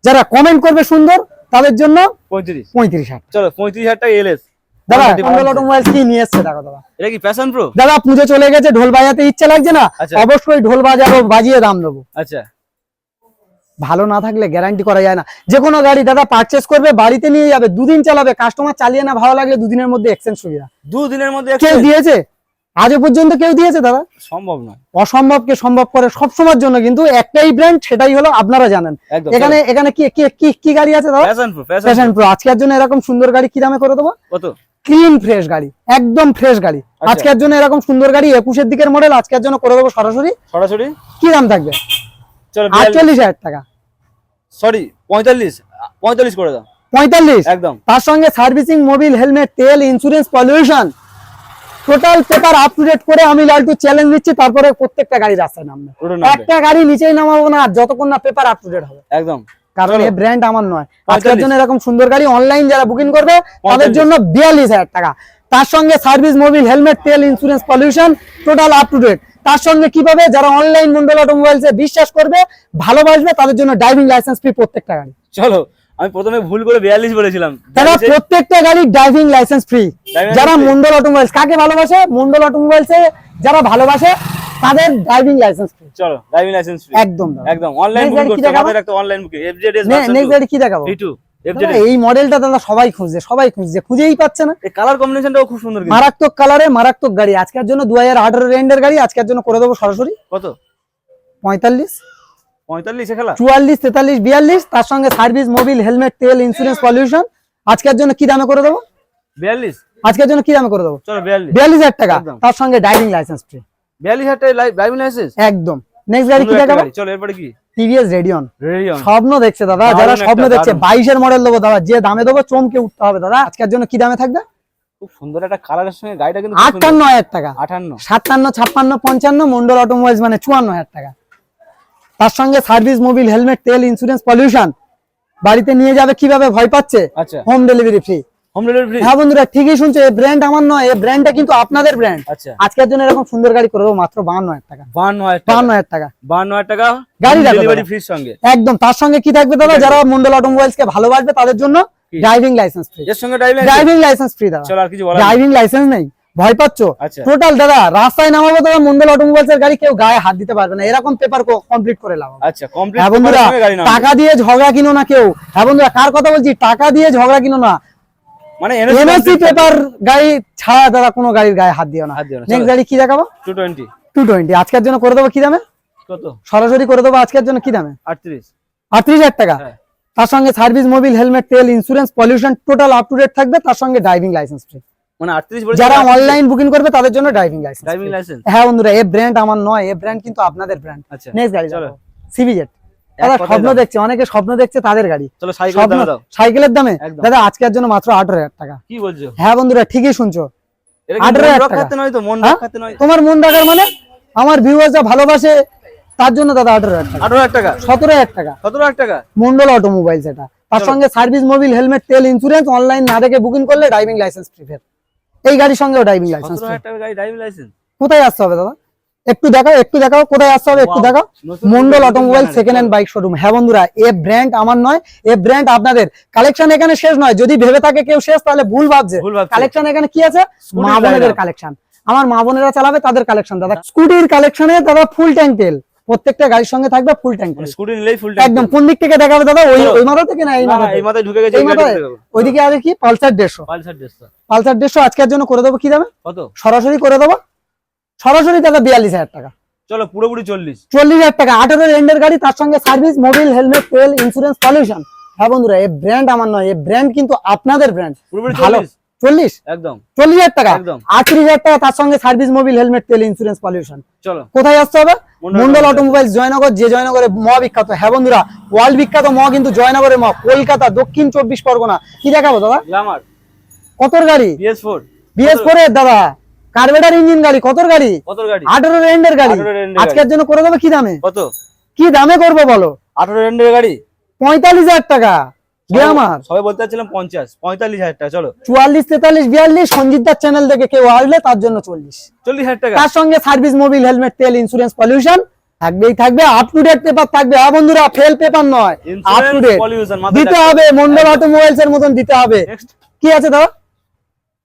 যারা কমেন্ট করবে সুন্দর, তাদের জন্য 35। 35,000। চলো 35,000 টাকা এলএস। দাদা মন্ডল অটোমোবাইলস কি নিয়ে এসছে দেখো দাদা। এটা কি প্যাশন প্রো? দাদা পুজো চলে গেছে, ঢোল বাজাতে ইচ্ছে লাগছে না, আচ্ছা। অবশ্যই ঢোল বাজাবো, বাজিয়ে দাম দেবো। আচ্ছা। ভালো না থাকলে গ্যারান্টি করা যায় না। যে কোনো গাড়ি দাদা পারচেস করবে, বাড়িতে নিয়ে যাবে, 2 দিন চালাবে, কাস্টমার চালিয়ে না ভালো লাগলে 2 দিনের মধ্যে এক্সচেঞ্জ সুবিধা। 2 দিনের মধ্যে কেউ exchange? দিয়েছে আজও পর্যন্ত, কেউ দিয়েছে দাদা? সম্ভব নয়। অসম্ভবকে সম্ভব করে সব সময়ের জন্য কিন্তু একটাই ব্র্যান্ড, সেটাই হলো আপনারা জানেন। একদম। এখানে কি গাড়ি আছে দাদা? Passion pro. Passion pro. আজকের জন্য এরকম সুন্দর গাড়ি কি দামে করে দেবো, কত? ক্লিন ফ্রেশ গাড়ি, একদম ফ্রেশ গাড়ি। আচ্ছা। আজকের জন্য এরকম সুন্দর গাড়ি 21 এর দিকের মডেল, আজকের জন্য করে দেবো সরাসরি। সরাসরি কি দাম থাকবে, চলো 48,000 টাকা। সরি 45 করে দাও। 45 একদম তার সঙ্গে সার্ভিসিং, মোবিল, হেলমেট, তেল, insurance, pollution, total paper up to date করে আমি লালটু চ্যালেঞ্জ দিচ্ছি, তারপরে প্রত্যেকটা গাড়ি রাস্তায় নামবে। পুরো নামবে। একটা গাড়ি নিচেই নামাবো না যতক্ষণ না পেপার আপ টু ডেট হবে, একদম কারণ চলো। এই ব্র্যান্ড আমার নয়। 45 আজকের জন্য এরকম সুন্দর গাড়ি অনলাইন যারা বুকিং করবে তাদের 45 জন্য 42,000 টাকা। তার সঙ্গে সার্ভিস, মোবিল, হেলমেট, তেল, insurance, pollution, total up to date. তার সঙ্গে কিভাবে যারা অনলাইন মন্ডল অটোমোবাইলসে বিশ্বাস করবে, ভালোবাসবে, তাদের জন্য ড্রাইভিং লাইসেন্স ফ্রি প্রত্যেকটা গাড়ি। চলো, আমি প্রথমে ভুল করে 42 বলেছিলাম। তারা 42 প্রত্যেকটা গাড়ি ড্রাইভিং লাইসেন্স ফ্রি। Driving যারা license free। মন্ডল অটোমোবাইলস কাকে ভালোবাসে, মন্ডল অটোমোবাইলসে যারা ভালোবাসে তাদের ড্রাইভিং লাইসেন্স ফ্রি। চলো, ড্রাইভিং লাইসেন্স ফ্রি একদম একদম অনলাইন Next বুকিং গাড়ি কি করতে দেখাবো? আমাদের একটা অনলাইন বুকিং এফজেডএস নেক্সট গাড়ি কি দেখাবো? V2 দাদা, এফজেডএস। এই মডেলটা দাদা সবাই খুঁজছে, খুঁজেই পাচ্ছে না। এই কালার কম্বিনেশনটাও খুব সুন্দর কিন্তু। মারাত্মক কালারে মারাত্মক গাড়ি। আজকের জন্য 2018 রেন্ডের গাড়ি, আজকের জন্য করে দেবো সরাসরি কত? 45, 45 এ খেলা? 44, 43, 42। তার সঙ্গে সার্ভিস, মোবিল, হেলমেট, তেল, ইন্স্যুরেন্স, পলিউশন। আজকের জন্য কি দামে করে দেবো? 42। আজকের জন্য কি দামে করে দেবো? চলো 42। 42,000 টাকা। একদম। তার সঙ্গে ড্রাইভিং লাইসেন্স ফ্রি। 42,000 টাকা ড্রাইভিং লাইসেন্স। একদম। নেক্সট গাড়ি কি সুন্দর একটা দেখাবো? গাড়ি। চলো এরপরে কি? টিভিএস রেডিয়ন। রেডিয়ন। স্বপ্ন দেখছে দাদা, দারুণ যারা একটা, স্বপ্ন দেখছে দারুণ। 22 এর মডেল দেবো দাদা, যে দামে দেবো চমকে উঠতে হবে দাদা। আজকের জন্য কি দামে থাকবে? খুব সুন্দর একটা কালারের সঙ্গে গাড়িটা কিন্তু খুব সুন্দর। 58,000 টাকা। 58। 57, 56, 55 মন্ডল অটোমোবাইলস মানে 54,000 টাকা। তার সঙ্গে সার্ভিস, মোবিল, হেলমেট, তেল, ইন্স্যুরেন্স, পলিউশন। বাড়িতে নিয়ে যাবে কিভাবে ভয় পাচ্ছে? আচ্ছা, home delivery free. Home delivery free. হ্যাঁ বন্ধুরা, ঠিকই শুনছো, এই ব্র্যান্ড আমার নয়, এই ব্র্যান্ডটা কিন্তু আপনাদের ব্র্যান্ড। আচ্ছা, আজকের জন্য এরকম সুন্দর গাড়ি করে দেবো মাত্র 52,000 টাকা। 52,000 টাকা। 52,000 টাকা 52,000 টাকা গাড়ি দেখো ডেলিভারি দাদা। ফ্রির সঙ্গে। একদম। তার সঙ্গে কি থাকবে দাদা? যারা মন্ডল অটোমোবাইলস কে ভালোবাসবে তাদের জন্য কি? Driving licence free. এর সঙ্গে driving licence. Driving licence free দাদা। চলো আর কিছু বলার নেই। ড্রাইভিং লাইসেন্স নেই, ভয় পাচ্ছ? আচ্ছা। টোটাল দাদা রাস্তায় নামাবো দাদা, মন্ডল অটোমোবাইলস এর গাড়ি কেউ গায়ে হাত দিতে পারবে না, এরকম পেপার কমপ্লিট করে লাগাবো। আচ্ছা, কমপ্লিট হ্যাঁ বন্ধুরা, গাড়ি নাও। টাকা দিয়ে ঝগড়া কিনো না কেউ। হ্যাঁ বন্ধুরা, কার কথা বলছি? টাকা দিয়ে ঝগড়া কিনো না। মানে এনএসসি পেপার গাড়ি ছাড়া দাদা কোনো গাড়ির গায়ে হাত দিও না। হাত দিও না, নেক্সট চলো। গাড়ি কি দেখাবো? 220। 220 আজকের জন্য করে দেবো কি দামে? কত? সরাসরি করে দেবো আজকের জন্য কি দামে? 38। 38,000 টাকা। হ্যাঁ। তার সঙ্গে সার্ভিস, মোবিল, হেলমেট, তেল, insurance, pollution, total up to date থাকবে। তার সঙ্গে ড্রাইভিং লাইসেন্স ফ্রি। মানে 38 বলে যারা অনলাইন বুকিং করবে তাদের জন্য ড্রাইভিং লাইসেন্স। Driving licence. হ্যাঁ বন্ধুরা, এই ব্র্যান্ড আমার নয়, এই ব্র্যান্ড কিন্তু আপনাদের ব্র্যান্ড। আচ্ছা, নেক্সট গাড়ি চলো। চলো, সিভিজেড। এক দাদা কথায় স্বপ্ন দাও। দেখছে, অনেকে স্বপ্ন দেখছে তাদের গাড়ি। চলো সাইকেল স্বপ্ন দাও দাও। সাইকেলের দামে একদম। দাদা আজকের জন্য মাত্র 18,000 টাকা। কি বলছো? হ্যাঁ বন্ধুরা, ঠিকই শুনছো। এটা 18,000 কি মন টাকা। রাখাতে নয় তো? মন হ্যাঁ? রাখাতে নয়। তোমার মন রাখার মানে আমার ভিউয়ার্সরা ভালোবাসে তার জন্য দাদা 18,000 টাকা। 18,000 টাকা। 17,000 টাকা 17,000 টাকা। মন্ডল অটোমোবাইলস এটা। তার চলো। সঙ্গে সার্ভিস, মোবিল, হেলমেট, তেল, ইন্স্যুরেন্স অনলাইন না দেখে বুকিং করলে ড্রাইভিং লাইসেন্স ফ্রি। এই গাড়ির সঙ্গেও ড্রাইভিং লাইসেন্স ফ্রি। 17,000 টাকা গাড়ি ড্রাইভিং লাইসেন্স। কোথায় আসতে হবে দাদা? একটু দেখাও কোথায় আসতে হবে, একটু Wow, দেখাও। নতুন মন্ডল নতুন automobile brand। Second hand bike showroom. হ্যাঁ বন্ধুরা, এ ব্র্যান্ড আমার নয়, এ ব্র্যান্ড আপনাদের। কালেকশন এখানে শেষ নয়, যদি ভেবে থাকে কেউ শেষ তাহলে ভুল ভাবছে। ভুল ভাবছে। কালেকশন এখানে কি আছে? Scooty মা বোনেদের lineup। কালেকশন। আমার মা বোনেরা চালাবে তাদের কালেকশন দাদা। স্কুটির কালেকশনে দাদা ফুল ট্যাঙ্ক তেল প্রত্যেকটা গাড়ির সঙ্গে থাকবে, ফুল ট্যাঙ্ক তেল। মানে স্কুটি নিলেই ফুল একদম। কোন দিক থেকে দেখাবে দাদা? ওই চলো। ওই মাথা থেকে না এই না মাথা এই মাথায় ঢুকে গেছে। এই এই মাথায়? ওইদিকে আছে কি পালসার 150। পালসার 150। পালসার 150 আজকের জন্য করে দেবো কি দামে? কত? সরাসরি করে দেবো, সরাসরি দাদা 42,000 টাকা। চলো পুরোপুরি 40। 40,000 টাকা 18 রেন্ডের গাড়ি, তার সঙ্গে সার্ভিস, মোবিল, হেলমেট, তেল, ইন্স্যুরেন্স, পলিউশন। হ্যাঁ বন্ধুরা, এই ব্র্যান্ড আমার নয়, এই ব্র্যান্ড কিন্তু আপনাদের ব্র্যান্ড। পুরোপুরি ভালো 40। 40, একদম 40,000 টাকা। একদম। 38,000 টাকা তার সঙ্গে সার্ভিস, মোবিল, হেলমেট, তেল, ইন্স্যুরেন্স, পলিউশন। চলো। কোথায় আসতে হবে? মন্ডল মন্ডল অটোমোবাইলস। অটোমোবাইলস জয়নগর, যে জয়নগরে ম বিখ্যাত। হ্যাঁ বন্ধুরা, ওয়ার্ল্ড বিখ্যাত ম কিন্তু জয়নগরে ম, কলকাতা, দক্ষিণ 24 পরগনা। কি দেখাবো দাদা? গ্ল্যামার কতর গাড়ি? BS4। BS4 এর দাদা কার্বেটার ইঞ্জিন গাড়ি। কতর গাড়ি? কত গাড়ি? 18 রেন্ডের গাড়ি। 18 রেন্ডের আজকের জন্য করে দেবো কি দামে? কত? কি দামে করবো বলো? 18 রেন্ডের গাড়ি 45,000 টাকা। গ্ল্যামার সবাই বলতে চাচ্ছিলাম 50, 45,000 টাকা। চলো 44, 43, 42 সঞ্জিত দার চ্যানেল থেকে কেউ আসলে তার জন্য 40। 40,000 টাকা। তার সঙ্গে সার্ভিস, মোবিল, হেলমেট, তেল, ইন্স্যুরেন্স, পলিউশন থাকবেই থাকবে। আপ টু ডেট পেপার থাকবে। হ্যাঁ বন্ধুরা, ফেল পেপার নয়, আপ টু ডেট পলিউশন মাথায় দিতে হবে। মন্ডল অটোমোবাইলস এর মতন দিতে হবে। নেক্সট কি আছে দাদা?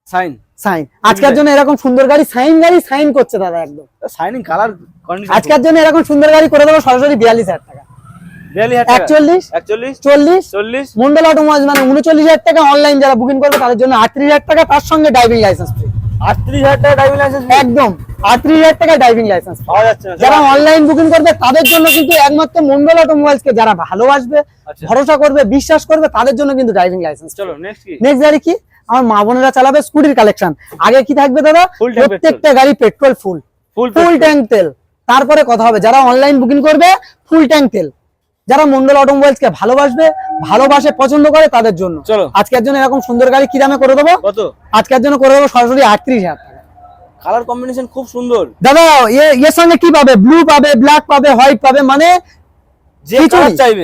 সাইন। সাইন। আজকের জন্য এরকম সুন্দর গাড়ি, গাড়ি সাইন করছে দাদা একদম। Signing colour condition. আজকের জন্য এরকম সুন্দর গাড়ি করে দেবো সরাসরি 42,000 টাকা। 42,000 টাকা। 41, 41, 40 40। মন্ডল অটোমোবাইলস মানে 39,000 টাকা। অনলাইন যারা বুকিং করবে তাদের জন্য 38,000 টাকা, তার সঙ্গে ড্রাইভিং লাইসেন্স ফ্রি। 38,000 টাকা ড্রাইভিং লাইসেন্স একদম 38,000 টাকা ড্রাইভিং লাইসেন্স। পাওয়া যাচ্ছে না। যারা অনলাইন বুকিং করবে তাদের জন্য কিন্তু একমাত্র মন্ডল অটোমোবাইলস কে যারা ভালোবাসবে, আচ্ছা। ভরসা করবে, বিশ্বাস করবে তাদের জন্য কিন্তু ড্রাইভিং লাইসেন্স। চলো নেক্সট কি? নেক্সট গাড়ি কি? আমার মা বোনেরা চালাবে স্কুটির কালেকশন। আগে কি থাকবে দাদা? Full tank প্রত্যেকটা গাড়ি পেট্রোল ফুল, ফুল ফুল ট্যাঙ্ক তেল। তারপরে কথা হবে যারা অনলাইন বুকিং করবে ফুল ট্যাঙ্ক তেল। যারা মন্ডল অটোমোবাইলস কে ভালোবাসে পছন্দ করে তাদের জন্য চলো আজকের জন্য এরকম সুন্দর গাড়ি কি দামে করে দেবো? কত? আজকের জন্য করে দেবো সরাসরি 38,000 টাকা। কালার কম্বিনেশন খুব সুন্দর দাদা এর সঙ্গে কি পাবে? ব্লু পাবে, ব্ল্যাক পাবে, হোয়াইট পাবে, মানে যে কালার চাইবে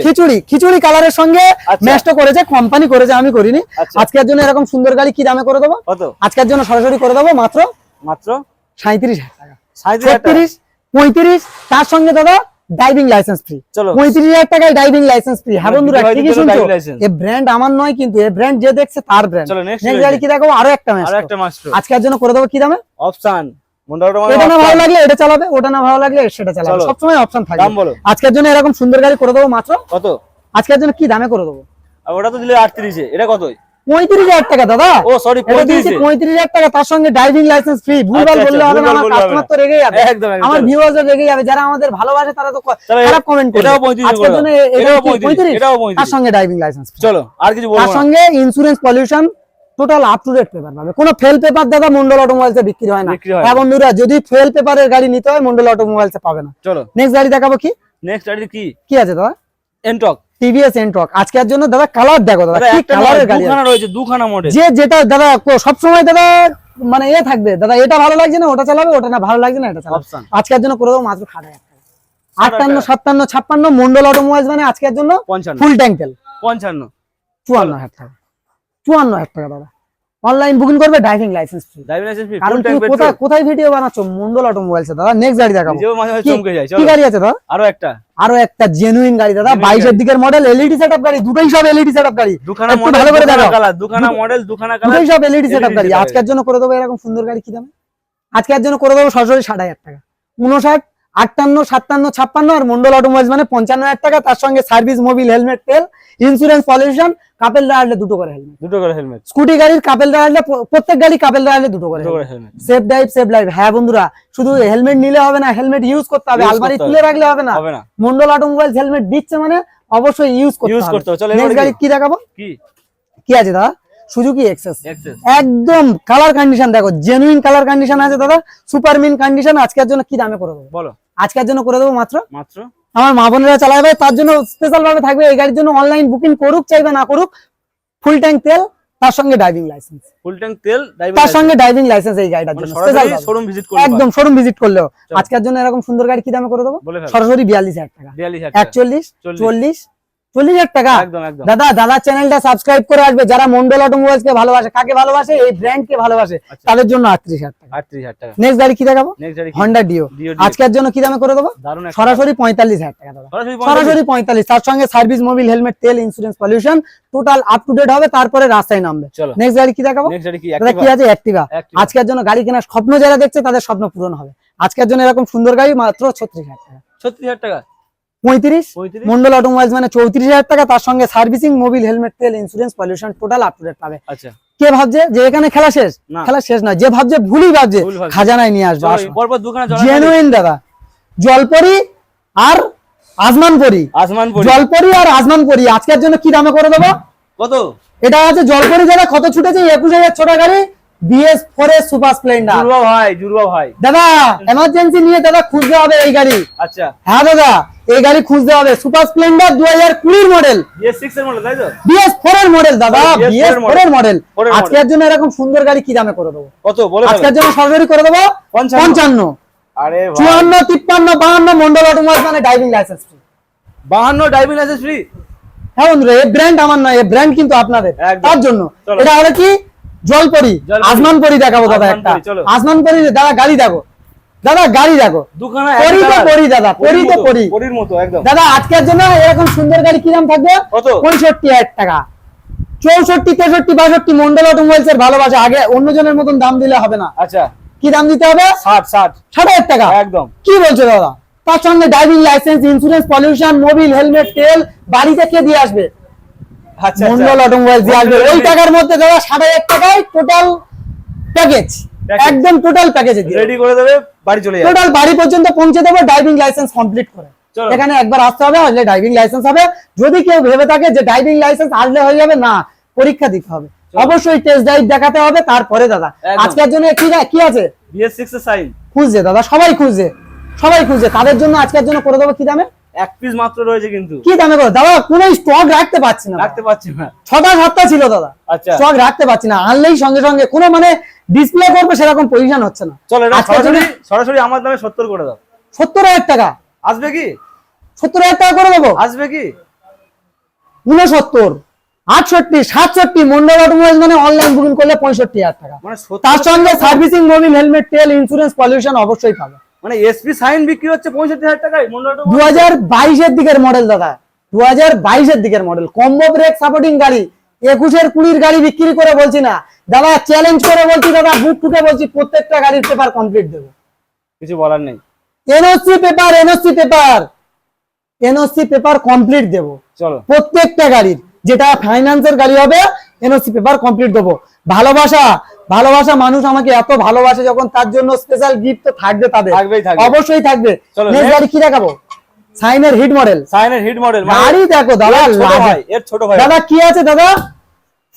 খিচুড়ি কালারের সঙ্গে আচ্ছা। ম্যাচটা করেছে, কোম্পানি করেছে, আমি করিনি। আচ্ছা। আজকের জন্য এরকম সুন্দর গাড়ি কি দামে করে দেবো? কত? আজকের জন্য সরাসরি করে দেবো মাত্র মাত্র 37,000 টাকা। 37,000 টাকা। 36, 35, তার সঙ্গে দাদা ড্রাইভিং লাইসেন্স ফ্রি। চলো 35,000 টাকায় ড্রাইভিং লাইসেন্স ফ্রি। হ্যাঁ মানে বন্ধুরা বিবাহিতদের ঠিকই জন্য শুনছো, driving license। এই ব্র্যান্ড আমার নয় কিন্তু, এই ব্র্যান্ড যে দেখছে তার ব্র্যান্ড। চলো next নেক্সট গাড়ি কি দেখাবো? আরো একটা ম্যাচ, আর একটা মাস্টার আজকের জন্য করে দেবো কি দামে? অপশন মন্ডল এটা না ভালো অটোমোবাইল লাগলে এটা চালাবে, ওটা না ভালো লাগলে সেটা চালাবে, চলো। সবসময় অপশন থাকবে। দাম বলো। আজকের জন্য এরকম সুন্দর গাড়ি করে দেবো মাত্র, কত? আজকের জন্য কি দামে করে দেবো? আর ওটা তো দিলে 38 এ, এটা কত? 35,000 টাকা দাদা। ও সরি এটা দিয়েছি 35,000 টাকা, তার সঙ্গে ড্রাইভিং লাইসেন্স ফ্রি। ভুলভাল আচ্ছা, বললে হবে না, ভুলভাল আমার বললে হবে কাস্টমার না। তো রেগে যাবে, একদম একদম, আমার চলো। ভিউয়ার্স রেগে যাবে, যারা আমাদের ভালোবাসে তারা তো চলো, খারাপ কমেন্ট করবে। এটাও 35 আজকের জন্য এটাও 35, এটাও 35। তার সঙ্গে ড্রাইভিং লাইসেন্স, চলো আর কিছু বলবো তার না। সঙ্গে insurance pollution total up to date paper পাবে। কোনো ফেল পেপার দাদা মন্ডল অটোমোবাইলসে বিক্রি হয় না। বিক্রি হয় না। হ্যাঁ বন্ধুরা, যদি ফেল পেপারের গাড়ি নিতে হয় মন্ডল অটোমোবাইলসে পাবে না। চলো নেক্সট গাড়ি দেখাবো কি নেক্সট গাড়ি কি? কি আছে দাদা? এনটক। TVS Ntorq. আজকের জন্য দাদা কালার দেখো দাদা, দাদা কি একটা কালারের গাড়ি দুখানা আছে। রয়েছে, দুখানা মডেল। যে যেটা দাদা সব সময় দাদা মানে এ থাকবে দাদা, এটা ভালো লাগছে না ওটা চালাবে, ওটা না ভালো লাগছে না এটা চালাবে। Option। আজকের জন্য করে দেবো মাত্র 60,000 টাকা। 58, 57, 56 মন্ডল অটোমোবাইলস মানে আজকের জন্য 55 ফুল ট্যাঙ্ক তেল 55 54,000 টাকা। 54,000 টাকা দাদা। অনলাইন বুকিং করবে, driving licence free. Driving licence free, কারণ ফুল তুমি ট্যাঙ্ক কোথায় পেট্রোল। কোথায় ভিডিও বানাচ্ছো? মন্ডল অটোমোবাইলস দাদা। নেক্সট গাড়ি দেখাবো। নিজেও মাঝে মাঝে কি- চমকে যায়। কি চলো গাড়ি আছে দাদা? আরো একটা আরো একটা জেনুইন গাড়ি দাদা, Genuine 22 এর গাড়ি। দিকের মডেল, এলইডি সেটআপ গাড়ি, দুটোই সব এলইডি সেটআপ গাড়ি। দুখানা একটু মডেল, ভালো করে দুখানা দেখাও। কালার, দুখানা মডেল, দুখানা কালার, দুটোই সব এলইডি সেটআপ LED গাড়ি। setup আজকের জন্য করে দেবো এরকম সুন্দর গাড়ি কি দামে? আজকের জন্য করে দেবো সরাসরি 60,000 টাকা। 59, 58, 57, 56 আর মন্ডল অটোমোবাইলস মানে 55,000 টাকা। তার সঙ্গে সার্ভিস, মোবিল, হেলমেট, তেল, ইন্স্যুরেন্স, পলিউশন, কাপেল রাখলে দুটো করে হেলমেট। দুটো করে হেলমেট, স্কুটি গাড়ির কাপেল রাখলে প্রত্যেক গাড়ি কাপেল রাখলে দুটো করে দুটো করে helmet. Helmet. Safe drive, safe life. হ্যাঁ বন্ধুরা, শুধু হেলমেট নিলে হবে না, হেলমেট ইউজ করতে হবে, Use আলমারি করতে তুলে হবে। রাখলে হবে না। হবে না, মন্ডল অটোমোবাইলস হেলমেট দিচ্ছে মানে অবশ্যই ইউজ করতে ইউজ হবে। করতে হবে। চলো নেক্সট এবারে গাড়ি কি দেখাবো? কি? কি আছে দাদা? Suzuki Access. এক্সেস। একদম কালার কন্ডিশন দেখো, জেনুইন কালার কন্ডিশন আছে দাদা, সুপার মিন কন্ডিশন। আজকের জন্য কি দামে করে দেবো? বলো আজকের জন্য করে দেবো মাত্র, মাত্র আমার মা বোনেরা চালাবে তার জন্য স্পেশাল ভাবে থাকবে এই গাড়ির জন্য। অনলাইন বুকিং করুক চাইবে না করুক, ফুল ট্যাঙ্ক তেল, তার সঙ্গে ড্রাইভিং লাইসেন্স, ফুল ট্যাঙ্ক তেল, ড্রাইভিং তার সঙ্গে ড্রাইভিং লাইসেন্স এই গাড়িটার জন্য সরাসরি স্পেশাল শোরুম ভিজিট করতে একদম শোরুম ভিজিট করলেও। চলো। আজকের জন্য এরকম সুন্দর গাড়ি কি দামে করে দেবো? বলে ফেলো। সরাসরি 42,000 টাকা। 42,000 41, 40, 40,000 টাকা। একদম একদম। দাদা চ্যানেলটা সাবস্ক্রাইব করে আসবে যারা মন্ডল অটোমোবাইলস কে ভালোবাসে। কাকে ভালোবাসে? এই ব্র্যান্ড কে ভালোবাসে, আচ্ছা। তাদের জন্য 38,000 টাকা। 38,000 টাকা। নেক্সট গাড়ি কি দেখাবো? নেক্সট গাড়ি কি? Honda deo. ডিও। আজকের জন্য কি দামে করে দেবো? দারুণ একটা। সরাসরি 45,000 টাকা দাদা। সরাসরি 45, তার সঙ্গে সার্ভিস, মোবিল, হেলমেট, তেল, insurance, pollution total up to date হবে, তারপরে রাস্তায় নামবে। চলো নেক্সট গাড়ি কি দেখাবো? নেক্সট গাড়ি কি? দাদা কি আছে? অ্যাক্টিভা। Activa। আজকের জন্য গাড়ি কেনার স্বপ্ন যারা দেখছে তাদের স্বপ্ন পূরণ হবে। আজকের জন্য এরকম সুন্দর গাড়ি মাত্র 36,000 টাকা। 36,000 টাকা। 35, 35, মন্ডল অটোমোবাইলস মানে 34,000 টাকা। তার সঙ্গে সার্ভিসিং, মোবিল, হেলমেট, তেল, insurance, pollution total up to date পাবে। আচ্ছা কে ভাবছে যে এখানে খেলা শেষ? না। খেলা শেষ নয়, যে ভাবছে ভুলই ভাবছে, ভুল ভাবছে। খাজানায় নিয়ে আসবে। চলো পরপর দুখানা জল জেনুইন দাদা, জলপরি আর আসমানপরি। আসমানপুরি। জলপরি আর আসমানপরি আজকের জন্য কি দামে করে দেবো? কত? এটা আছে জলপরি দাদা, কত ছুটেছে? 21,000 ছোট গাড়ি, BS4 এর সুপার স্প্লেন্ডার। জুড়বা ভাই দাদা এমার্জেন্সি নিয়ে দাদা খুঁজতে হবে এই গাড়ি। আচ্ছা হ্যাঁ দাদা, এই গাড়ি খুঁজতে হবে। সুপার স্প্লেন্ডার 2020 মডেল, BS6 এর মডেল তাই তো? BS4 এর মডেল দাদা, BS4 BS4 এর মডেল। 4 এর আজকের জন্য এরকম সুন্দর গাড়ি কি দামে করে দেবো? কত বলে আজকের জন্য সরাসরি করে দেবো 55। আরে ভাই 54, 53, 52 মন্ডল অটোমোবাইলস মানে driving licence free. 52 driving licence free. হ্যাঁ বন্ধুরা, এই ব্র্যান্ড আমার নয়, এই ব্র্যান্ড কিন্তু আপনাদের, একদম। তার জন্য। চলো। এটা হলো কি জলপরি, জলপরি। আসমানপরি দেখাবো দাদা একটা। আসমানপরি, চলো। আসমানপরি দাদা গাড়ি দেখো, দাদা গাড়ি দেখো। দুখানা পরি তো পরি দাদা, পরি তো পরি। পরির মতো একদম। দাদা আজকের জন্য এরকম সুন্দর গাড়ি কি দাম থাকবে? কত? 65,000 টাকা। 64, 63, 62 মন্ডল অটোমোবাইলস এর ভালোবাসা। আগে অন্যজনের মতন দাম দিলে হবে না, আচ্ছা কি দাম দিতে হবে? 60 60,000 টাকা। একদম। কি বলছো দাদা? তার সঙ্গে driving licence, insurance, pollution, Mobil, helmet, তেল বাড়িতে কে দিয়ে আসবে? আচ্ছা মন্ডল অটোমোবাইলস দিয়ে আসবে। ওই টাকার মধ্যে দাদা 60,000 টাকায় টোটাল প্যাকেজ, একদম টোটাল প্যাকেজে দিয়ে রেডি করে দেবে, বাড়ি চলে যাবে। টোটাল বাড়ি পর্যন্ত পৌঁছে দেবো ড্রাইভিং লাইসেন্স কমপ্লিট করে। চলো। এখানে একবার আসতে হবে, আসলে ড্রাইভিং লাইসেন্স হবে। যদি কেউ ভেবে থাকে যে ড্রাইভিং লাইসেন্স আসলে হয়ে যাবে, না, পরীক্ষা দিতে হবে, অবশ্যই টেস্ট ড্রাইভ দেখাতে হবে, তারপরে দাদা একদম। আজকের জন্য কি আছে? BS6 এর সাইন খুঁজছে দাদা, সবাই খুঁজছে, সবাই খুঁজছে, তাদের জন্য আজকের জন্য করে দেবো কি দামে? এক পিস মাত্র রয়েছে কিন্তু। কি দামে করো দাদা? কোনো স্টক রাখতে পারছি না, রাখতে পারছি না। 6টা 7টা ছিল দাদা, আচ্ছা স্টক রাখতে পারছি না। আনলেই সঙ্গে সঙ্গে কোনো মানে ডিসপ্লে করবে সেরকম পজিশন হচ্ছে না। চলো এটা আজকের সরাসরি জন্য- সরাসরি আমার দামে 70 করে দাও। 70,000 টাকা, আসবে কি? 70,000 টাকা করে দেবো। আসবে কি? 69, 68, 67 মন্ডল অটোমোবাইলস মানে অনলাইন বুকিং করলে 65,000 টাকা। মানে 70 তার সঙ্গে সার্ভিসিং, মোবিল, হেলমেট, তেল, ইন্স্যুরেন্স, পলিউশন অবশ্যই পাবে। মানে এসপি সাইন বিক্রি হচ্ছে 65,000 টাকায় মন্ডল অটো। 2022 এর দিকের মডেল দাদা, 2022 এর দিকের মডেল, কম্বো ব্রেক সাপোর্টিং গাড়ি, 21 এর 20 গাড়ি বিক্রি করে বলছি না দাদা, চ্যালেঞ্জ করে বলছি দাদা, বুক টুকে বলছি, প্রত্যেকটা গাড়ির পেপার কমপ্লিট দেবো। কিছু বলার নেই। NOC paper, NOC paper complete দেবো চলো প্রত্যেকটা গাড়ির। যেটা ফাইন্যান্সের গাড়ি হবে এনওসি পেপার কমপ্লিট দেবো। ভালোবাসা, ভালোবাসা মানুষ আমাকে এত ভালোবাসে যখন, তার জন্য স্পেশাল গিফট তো থাকবে তাদের, থাকবেই থাকবে। অবশ্যই থাকবে। চলো, নেক্সট next। গাড়ি কি দেখাবো? সাইনের হিট মডেল, সাইনের হিট মডেল। গাড়ি দেখো দাদা, এর ছোট ভাই দাদা কি আছে দাদা?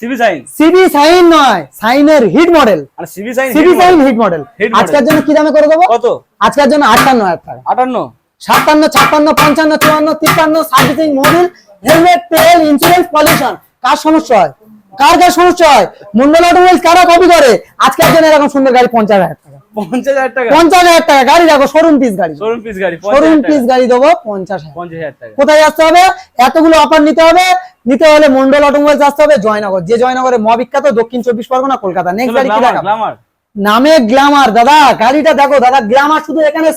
CB Shine. সিবি সাইন নয়, সাইনের হিট মডেল, আর CB Shine CB Shine hit model. Hit model। আজকের জন্য কি দামে করে দেবো? কত? আজকের জন্য 58,000 টাকা। 58, 57, 56, 55, 54, 53, সার্ভিসিং, মোবিল, হেলমেট, তেল, ইন্স্যুরেন্স, পলিউশন। কার সমস্যা হয়? কার সমস্যা হয়? মন্ডল অটোমোবাইলস কারা কপি করে? আজকের জন্য এরকম সুন্দর গাড়ি 50,000 টাকা। 50,000 টাকা 50,000 টাকা গাড়ি দেখো, শোরুম পিস গাড়ি, শোরুম পিস গাড়ি। শোরুম পিস গাড়ি দেবো 50,000। 50,000 টাকা। কোথায় আসতে হবে? এতগুলো অফার নিতে হবে, নিতে হলে মন্ডল অটোমোবাইলস আসতে হবে জয়নগর, যে জয়নগরে বিখ্যাত, দক্ষিণ 24 পরগনা, কলকাতা। নেক্সট গাড়ি কি দেখাবো? গ্ল্যামার। নামে গ্ল্যামার দাদা, গাড়িটা দেখো দাদা, গ্ল্যামার শুধু এখানে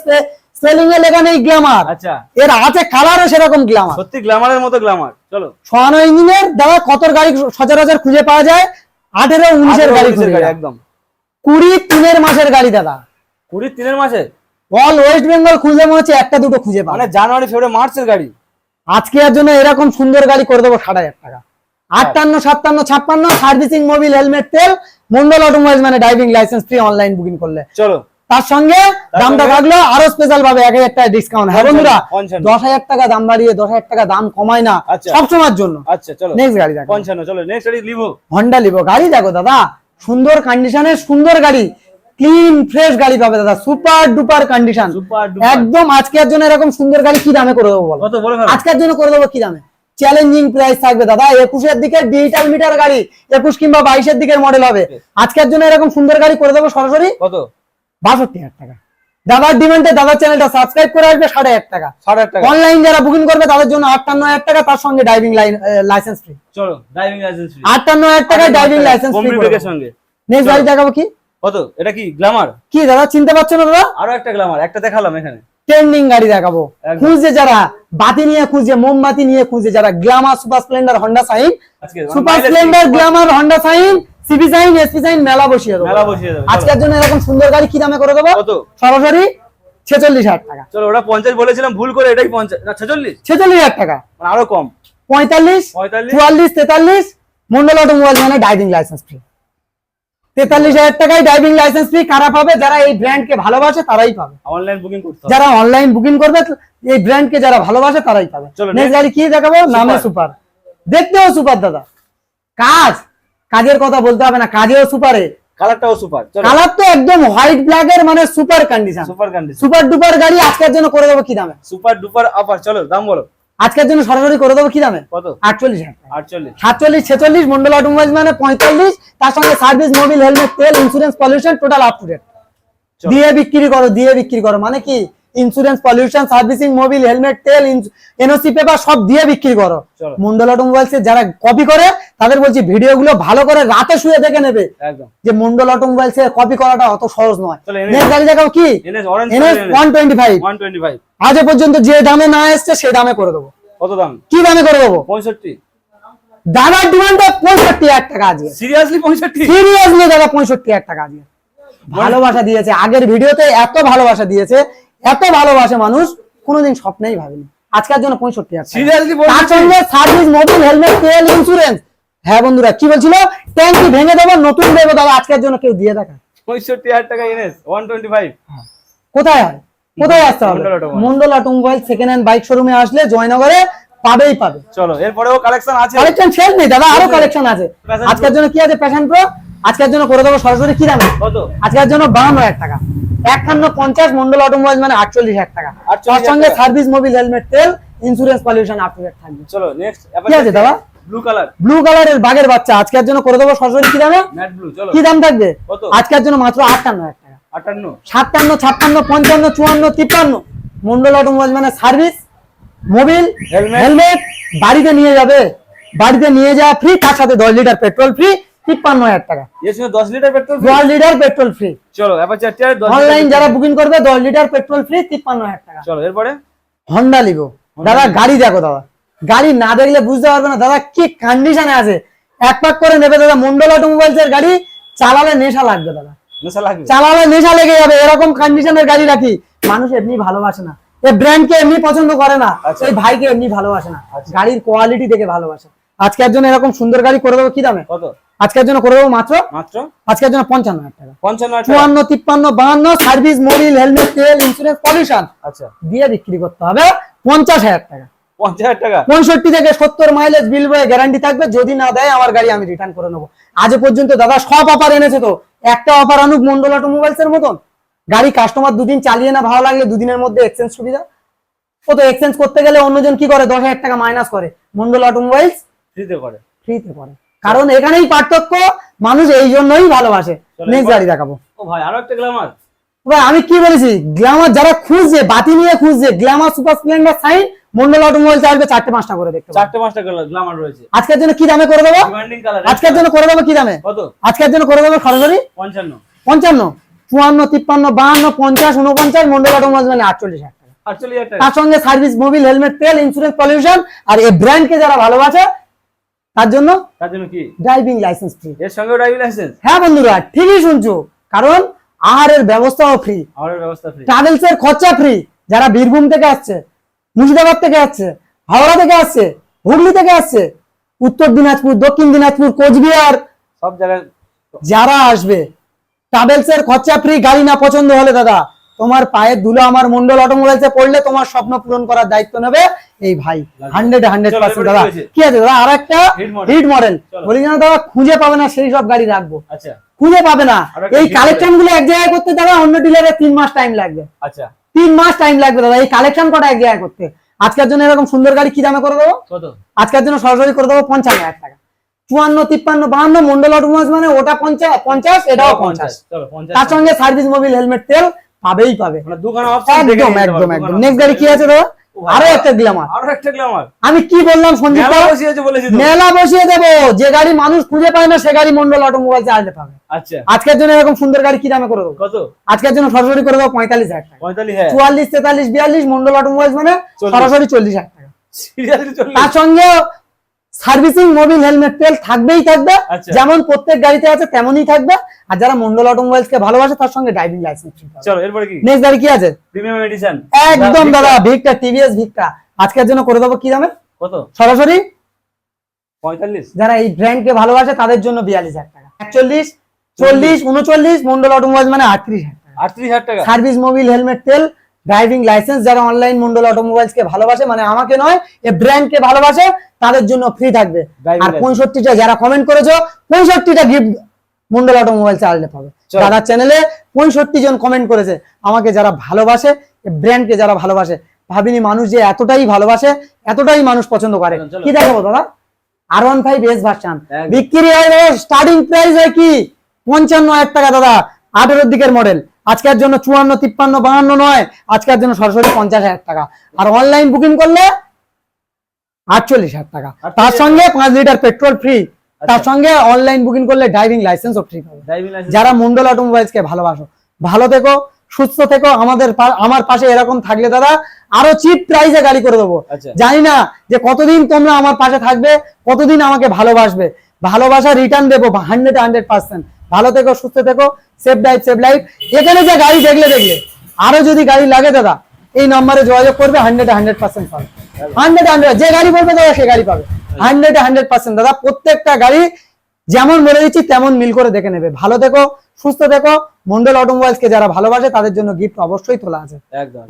স্পেলিং এ লেখা নেই গ্ল্যামার, আচ্ছা এর আছে কালারও সেরকম গ্ল্যামার। সত্যি গ্ল্যামারের মতো গ্ল্যামার। চলো 56 ইঞ্জিনের দাদা, কত গাড়ি সচরাচর খুঁজে পাওয়া যায়? 18, 19 গাড়ি 19 খুঁজে গাড়ি পাওয়া যায়। একদম। 20, 3 মাসের গাড়ি দাদা, 20 3 মাসে। অল ওয়েস্ট বেঙ্গল খুঁজে মনে হচ্ছে একটা দুটো খুঁজে পাবে। মানে জানুয়ারি ফেব্রুয়ারি মার্চের গাড়ি। আজকে এর জন্য এরকম সুন্দর গাড়ি করে দেবো 60,000 টাকা। 58, 57, 56 সার্ভিসিং, মোবিল, হেলমেট, তেল, মন্ডল অটোমোবাইলস মানে driving licence free online booking করলে। চলো তার সঙ্গে দামটা থাকলো আরো স্পেশাল ভাবে 1,000 টাকা ডিসকাউন্ট। হ্যাঁ বন্ধুরা, 55 10,000 টাকা দাম বাড়িয়ে 10,000 টাকা দাম কমায় না আচ্ছা। সব সময়ের জন্য। আচ্ছা চলো নেক্সট গাড়ি দেখো, 55। চলো নেক্সট গাড়ি লিভো। Honda Livo. গাড়ি দেখো দাদা, সুন্দর কন্ডিশনের সুন্দর গাড়ি, ক্লিন ফ্রেশ গাড়ি পাবে দাদা, super duper condition super duper. একদম। আজকের জন্য এরকম সুন্দর গাড়ি কি দামে করে দেবো বলো? কত বলে ফেলো। আজকের জন্য করে দেবো কি দামে? চ্যালেঞ্জিং প্রাইস থাকবে দাদা। 21 এর দিকে ডিজিটাল মিটার গাড়ি, 21 কিংবা 22 এর দিকের মডেল হবে। আজকের জন্য এরকম সুন্দর গাড়ি করে দেবো সরাসরি কত? 62,000 টাকা। দাদার ডিমান্ডে দাদার চ্যানেলটা সাবস্ক্রাইব করে আসবে 60,000 টাকা। 60,000 টাকা। অনলাইন যারা বুকিং করবে তাদের জন্য 58,000 টাকা, তার সঙ্গে ড্রাইভিং লাইসেন্স ফ্রি। চলো ড্রাইভিং লাইসেন্স। 58,000 টাকায় ড্রাইভিং লাইসেন্স ফ্রি। কমপ্লিট ব্রেকের সঙ্গে। নেক্সট গাড়ি দেখাবো কি? কত? এটা কি গ্ল্যামার? কি দাদা চিনতে পারছো না দাদা? আরো একটা গ্ল্যামার, একটা দেখালাম এখানে। ট্রেন্ডিং গাড়ি দেখাবো। একদম। খুঁজছে যারা, বাতি নিয়ে খুঁজছে, মোমবাতি নিয়ে খুঁজছে যারা, Glamour, Super Splendor, Honda Shine, আজকে Super Splendor, Glamour, Honda Shine, CB Shine, SP Shine মেলা বসিয়ে দেবো। মেলা বসিয়ে দেবো। আজকের জন্য এরকম সুন্দর গাড়ি কি দামে করে দেবো? কত? সরাসরি 46,000 টাকা। চলো ওটা 50 বলেছিলাম, ভুল করে এটাই 50 না 46, 46,000 টাকা। মানে আরো কম। 45, 45, 44, 43 মন্ডল অটোমোবাইল মানে ড্রাইভিং লাইসেন্স ফ্রি। 43,000 টাকায় ড্রাইভিং লাইসেন্স ফ্রি কারা পাবে? যারা এই ব্র্যান্ডকে ভালোবাসে তারাই পাবে। অনলাইন বুকিং করতে হবে। যারা অনলাইন বুকিং করবে এই ব্র্যান্ডকে যারা ভালোবাসে তারাই পাবে। চলো, নেক্সট গাড়ি কি দেখাবো? নামে সুপার, দেখতেও সুপার দাদা, কাজের কথা বলতে হবে না, কাজেও সুপারে, কালারটাও সুপার। চলো কালার তো একদম হোয়াইট ব্ল্যাক এর মানে super condition, super condition, super duper গাড়ি। আজকের জন্য করে দেবো কি দামে? Super duper offer. চলো দাম বলো। আজকের জন্য সরাসরি করে দেবো কি দামে? কত? 48,000 টাকা। 48, 47, 46 মন্ডল অটোমোবাইলস মানে 45, তার সঙ্গে সার্ভিস, মোবিল, হেলমেট, তেল, insurance, pollution total up to date চলো। দিয়ে বিক্রি করো, দিয়ে বিক্রি করো মানে কি? Insurance, pollution, servicing, mobil, helmet, তেল, এনওসি পেপার সব দিয়ে বিক্রি করো। চলো। মন্ডল অটোমোবাইলস যারা কপি করে তাদের বলছি ভিডিওগুলো ভালো করে রাতে শুয়ে দেখে নেবে, একদম। যে মন্ডল অটোমোবাইলস এর কপি করাটা অত সহজ নয়। চলো, নেক্সট গাড়ি দেখাও কি? NS orange NS 125। 125। আজ পর্যন্ত যে দামে না এসছে সে দামে করে দেবো। কত দাম? কি দামে করে দেবো? 65। দাদার ডিমান্ডে 65,000 টাকা আজকে। সিরিয়াসলি 65? সিরিয়াসলি দাদা 65,000 টাকা আজকে। ভালোবাসা দিয়েছে, আগের ভিডিওতে এত ভালোবাসা দিয়েছে, এত ভালোবাসে মানুষ কোনোদিন স্বপ্নেই ভাবিনি। আজকের জন্য 65,000 টাকা। সিরিয়াসলি তার সঙ্গে সার্ভিস, মোবিল, হেলমেট, তেল, ইন্স্যুরেন্স। হ্যাঁ বন্ধুরা কি বলছিল? ট্যাঙ্কি ভেঙে দেবো, নতুন দেবো দাদা। আজকের জন্য কেউ দিয়ে দেখা 65,000 টাকা এনএস 125। কোথায় হয়? কোথায় আসতে হবে? Mondal automobile. Mondal automobile second hand bike শোরুমে আসলে জয়নগরে পাবেই পাবে। চলো এরপরেও কালেকশন আছে। কালেকশন শেষ নেই দাদা, আরো কালেকশন আছে। Passion আজকের জন্য কি আছে? Passion pro. আজকের জন্য করে দেবো সরাসরি কি দামে? কত? আজকের জন্য 52,000 টাকা। 51, 50 মন্ডল অটোমোবাইল মানে 48,000 টাকা। 48,000 তার সঙ্গে টাকা। সার্ভিস, মোবিল, হেলমেট, তেল, insurance pollution up to date থাকবে। চলো নেক্সট কি আছে দাদা? ব্লু কালার, ব্লু কালারের বাঘের বাচ্চা আজকের জন্য করে দেবো সরাসরি কি দামে? Matte blue. চলো কি দাম থাকবে কত? আজকের জন্য মাত্র 58,000 টাকা। 58, 57, 56, 55, 54, 53। মন্ডল অটোমোবাইল মানে সার্ভিস, মোবিল, Helmet। হেলমেট বাড়িতে নিয়ে যাবে, বাড়িতে নিয়ে যাওয়া ফ্রি, তার সাথে 10 লিটার পেট্রোল ফ্রি, 53,000 টাকা। এর সঙ্গে 10 litre petrol. 10 litre petrol free. চলো অ্যাপাচার টিয়ার 10 অনলাইন যারা বুকিং করবে 10 লিটার পেট্রোল ফ্রি, 53,000 টাকা। চলো এরপরে হন্ডা লিভো। দাদা গাড়ি দেখো দাদা, গাড়ি না দেখলে বুঝতে পারবে না দাদা কি কন্ডিশনে আছে। এক পাক করে নেবে দাদা, মন্ডল অটোমোবাইলস এর গাড়ি চালালে নেশা লাগবে দাদা, নেশা লাগবে। চালালে নেশা লেগে যাবে। এরকম কন্ডিশনের গাড়ি রাখি, মানুষ এমনি ভালোবাসে না, এই ব্র্যান্ডকে এমনি পছন্দ করে না, আচ্ছা। এই ভাইকে এমনি ভালোবাসে না, আচ্ছা। গাড়ির কোয়ালিটি দেখে ভালোবাসে। আজকের জন্য এরকম সুন্দর গাড়ি করে দেবো কি দামে? কত? আজকের জন্য করে দেবো মাত্র মাত্র আজকের জন্য 55,000 টাকা। 55 টাকা। 54, 53, 52 সার্ভিস, মোবিল, হেলমেট, তেল, ইন্স্যুরেন্স, পলিউশন আচ্ছা দিয়ে বিক্রি করতে হবে 50,000 টাকা। 50,000 টাকা। 65 থেকে 70 মাইলেজ বিল বয়ে গ্যারান্টি থাকবে, যদি না দেয় আমার গাড়ি আমি রিটার্ন করে নেবো। আজ পর্যন্ত দাদা সব অফার এনেছে, তো একটা অফার আনুক মন্ডল অটোমোবাইলস এর মতন। গাড়ি কাস্টমার দুদিন চালিয়ে না ভালো লাগলে দুদিনের মধ্যে এক্সচেঞ্জ সুবিধা। ও তো এক্সচেঞ্জ করতে গেলে অন্যজন কি করে 10,000 টাকা মাইনাস করে, মন্ডল অটোমোবাইলস ফ্রিতে করে। ফ্রিতে করে। কারণ এখানেই পার্থক্য, মানুষ এই জন্যই ভালোবাসে। নেক্সট গাড়ি দেখাবো। ও ভাই আরো একটা গ্ল্যামার। ভাই আমি কি বলেছি, গ্ল্যামার যারা খুঁজছে, বাতি নিয়ে খুঁজছে, Glamour Super Splendor Shine Mondal automobiles আসবে 4টে-5টা করে দেখতে পাবেন। 4টে-5টা গ্ল্যামার রয়েছে। আজকের জন্য কি দামে করে দেবো? Demanding colour. আজকের জন্য করে দেবো কি দামে? কত? আজকের জন্য করে দেবো সরাসরি 55, 55, 54, 53, 52, 50, 49 মন্ডল অটোমোবাইলস মানে 48,000 টাকা। 48,000 টাকা। তার সঙ্গে সার্ভিস, মোবিল, হেলমেট, তেল, ইন্স্যুরেন্স, পলিউশন। আর এই ব্র্যান্ডকে যারা ভালোবাসে তার জন্য তার জন্য কি ড্রাইভিং লাইসেন্স ফ্রি। এর সঙ্গে ড্রাইভিং লাইসেন্স। হ্যাঁ বন্ধুরা ঠিকই শুনছো, কারণ আহারের ব্যবস্থাও ফ্রি, আমাদের ব্যবস্থা ফ্রি, ট্রাভেলস এর খরচা ফ্রি। যারা বীরভূম থেকে আসছে, মুর্শিদাবাদ থেকে আসছে, হাওড়া থেকে আসছে, হুগলি থেকে আসছে, উত্তর দিনাজপুর, দক্ষিণ দিনাজপুর, কোচবিহার, সব জায়গায় যারা আসবে ট্রাভেলস এর খরচা ফ্রি। গাড়ি না পছন্দ হলে দাদা তোমার পায়ের ধুলো আমার মন্ডল অটোমোবাইলসে পড়লে তোমার স্বপ্ন পূরণ করার দায়িত্ব নেবে এই ভাই। 100% দাদা। কি আছে দাদা? আর একটা হিট মডেল বলি না দাদা, খুঁজে পাবে না সেই সব গাড়ি রাখবো, আচ্ছা খুঁজে পাবে না। আর একটা এই hit কালেকশন গুলো এক জায়গায় করতে দাদা অন্য ডিলারে 3 মাস টাইম লাগবে, আচ্ছা 3 মাস টাইম লাগবে দাদা এই কালেকশন কটা এক জায়গায় করতে। আজকের জন্য এরকম সুন্দর গাড়ি কি দামে করে দেবো? কত? আজকের জন্য সরাসরি করে দেবো 55,000 টাকা। 54, 53, 52 মন্ডল অটোমোবাইলস মানে ওটা 50, এটাও 50। চলো 50। তার সঙ্গে সার্ভিস, মোবিল, হেলমেট, তেল পাবেই পাবে। মানে দুখানা অপশন দেখে একদম নিতে একদম পারবো, একদম। দুখানা নেক্সট গাড়ি কি আছে দাদা? ও ভাই, আরো একটা গ্ল্যামার। আরো একটা গ্ল্যামার। আমি কি বললাম সঞ্জিত মেলা দা? বসিয়েছে বলেছি তো। মেলা বসিয়ে দেবো, যে গাড়ি মানুষ খুঁজে পায় না সে গাড়ি মন্ডল অটোমোবাইলসে আসলে পাবে। আচ্ছা আজকের জন্য এরকম সুন্দর গাড়ি কি দামে করে দেবো? কত? আজকের জন্য সরাসরি করে দেবো 45,000 টাকা। 45 হ্যাঁ 44, 43, 42 মন্ডল অটোমোবাইলস মানে 40,000 সরাসরি 40,000 টাকা। সিরিয়াসলি চলবে। তার সঙ্গে সার্ভিসিং, মোবিল, হেলমেট, তেল থাকবেই থাকবে, আচ্ছা। যেমন প্রত্যেক গাড়িতে আছে তেমনই থাকবে। আর যারা মন্ডল অটোমোবাইলস কে ভালোবাসে তার সঙ্গে ড্রাইভিং লাইসেন্স। চলো এরপরে কি? নেক্সট গাড়ি কি আছে? Premium addition. একদম দাদা ভিক্টা, টিভিএস ভিক্টা আজকের জন্য করে দেবো কি দামে? কত? সরাসরি 45, যারা এই ব্র্যান্ড কে ভালোবাসে তাদের জন্য 42,000 টাকা। 41, 40, 39 মন্ডল অটোমোবাইলস মানে 38,000 টাকা। 38,000 টাকা। সার্ভিস, মোবিল, হেলমেট, তেল, ড্রাইভিং লাইসেন্স। যারা অনলাইন মন্ডল অটোমোবাইলস কে ভালোবাসে মানে আমাকে নয় এই ব্র্যান্ড কে ভালোবাসে তাদের জন্য ফ্রি থাকবে। Driving আর license। 65টা যারা কমেন্ট করেছো 65টা গিফট মন্ডল অটোমোবাইলস আসলে পাবে। চলো। দাদা চ্যানেলে 65 জন কমেন্ট করেছে। আমাকে যারা ভালোবাসে, এই ব্র্যান্ড কে যারা ভালোবাসে, ভাবিনি মানুষ যে এতটাই ভালোবাসে, এতটাই মানুষ পছন্দ করে। চলো। কি দেখাবো দাদা? R15 এস ভার্সন একদম। বিক্রি হয় স্টার্টিং প্রাইস হয় কি 55,000 টাকা দাদা, 18 দিকের মডেল। আজকের জন্য 54, 53, 52 নয়, আজকের জন্য সরাসরি 50,000 টাকা। আর অনলাইন বুকিং করলে 48,000 টাকা। তার সঙ্গে 5 লিটার পেট্রোল ফ্রি। তার সঙ্গে অনলাইন বুকিং করলে ড্রাইভিং লাইসেন্সও ফ্রি পাবে। Driving licence. যারা মন্ডল অটোমোবাইলস কে ভালোবাসো, ভালো থেকো, সুস্থ থেকো। আমার পাশে এরকম থাকলে দাদা আরো চিপ প্রাইসে গাড়ি করে দেবো। আচ্ছা জানি না যে কতদিন তোমরা আমার পাশে থাকবে, কতদিন আমাকে ভালোবাসবে। ভালোবাসা রিটার্ন দেবো 100%। ভালো থেকো, সুস্থ থেকো, সেফ ড্রাইভ, সেফ লাইফ। এখানে যে গাড়ি দেখলে আরো যদি গাড়ি লাগে দাদা এই নম্বরে যোগাযোগ করবে, 100% পাবে। 100 যে গাড়ি বলবে দাদা সে গাড়ি পাবে। 100% দাদা প্রত্যেকটা গাড়ি যেমন বলে দিচ্ছি তেমন মিল করে দেখে নেবে। ভালো থেকো, সুস্থ থেকো। মন্ডল অটোমোবাইলস কে যারা ভালোবাসে তাদের জন্য গিফট অবশ্যই তোলা আছে। একদম।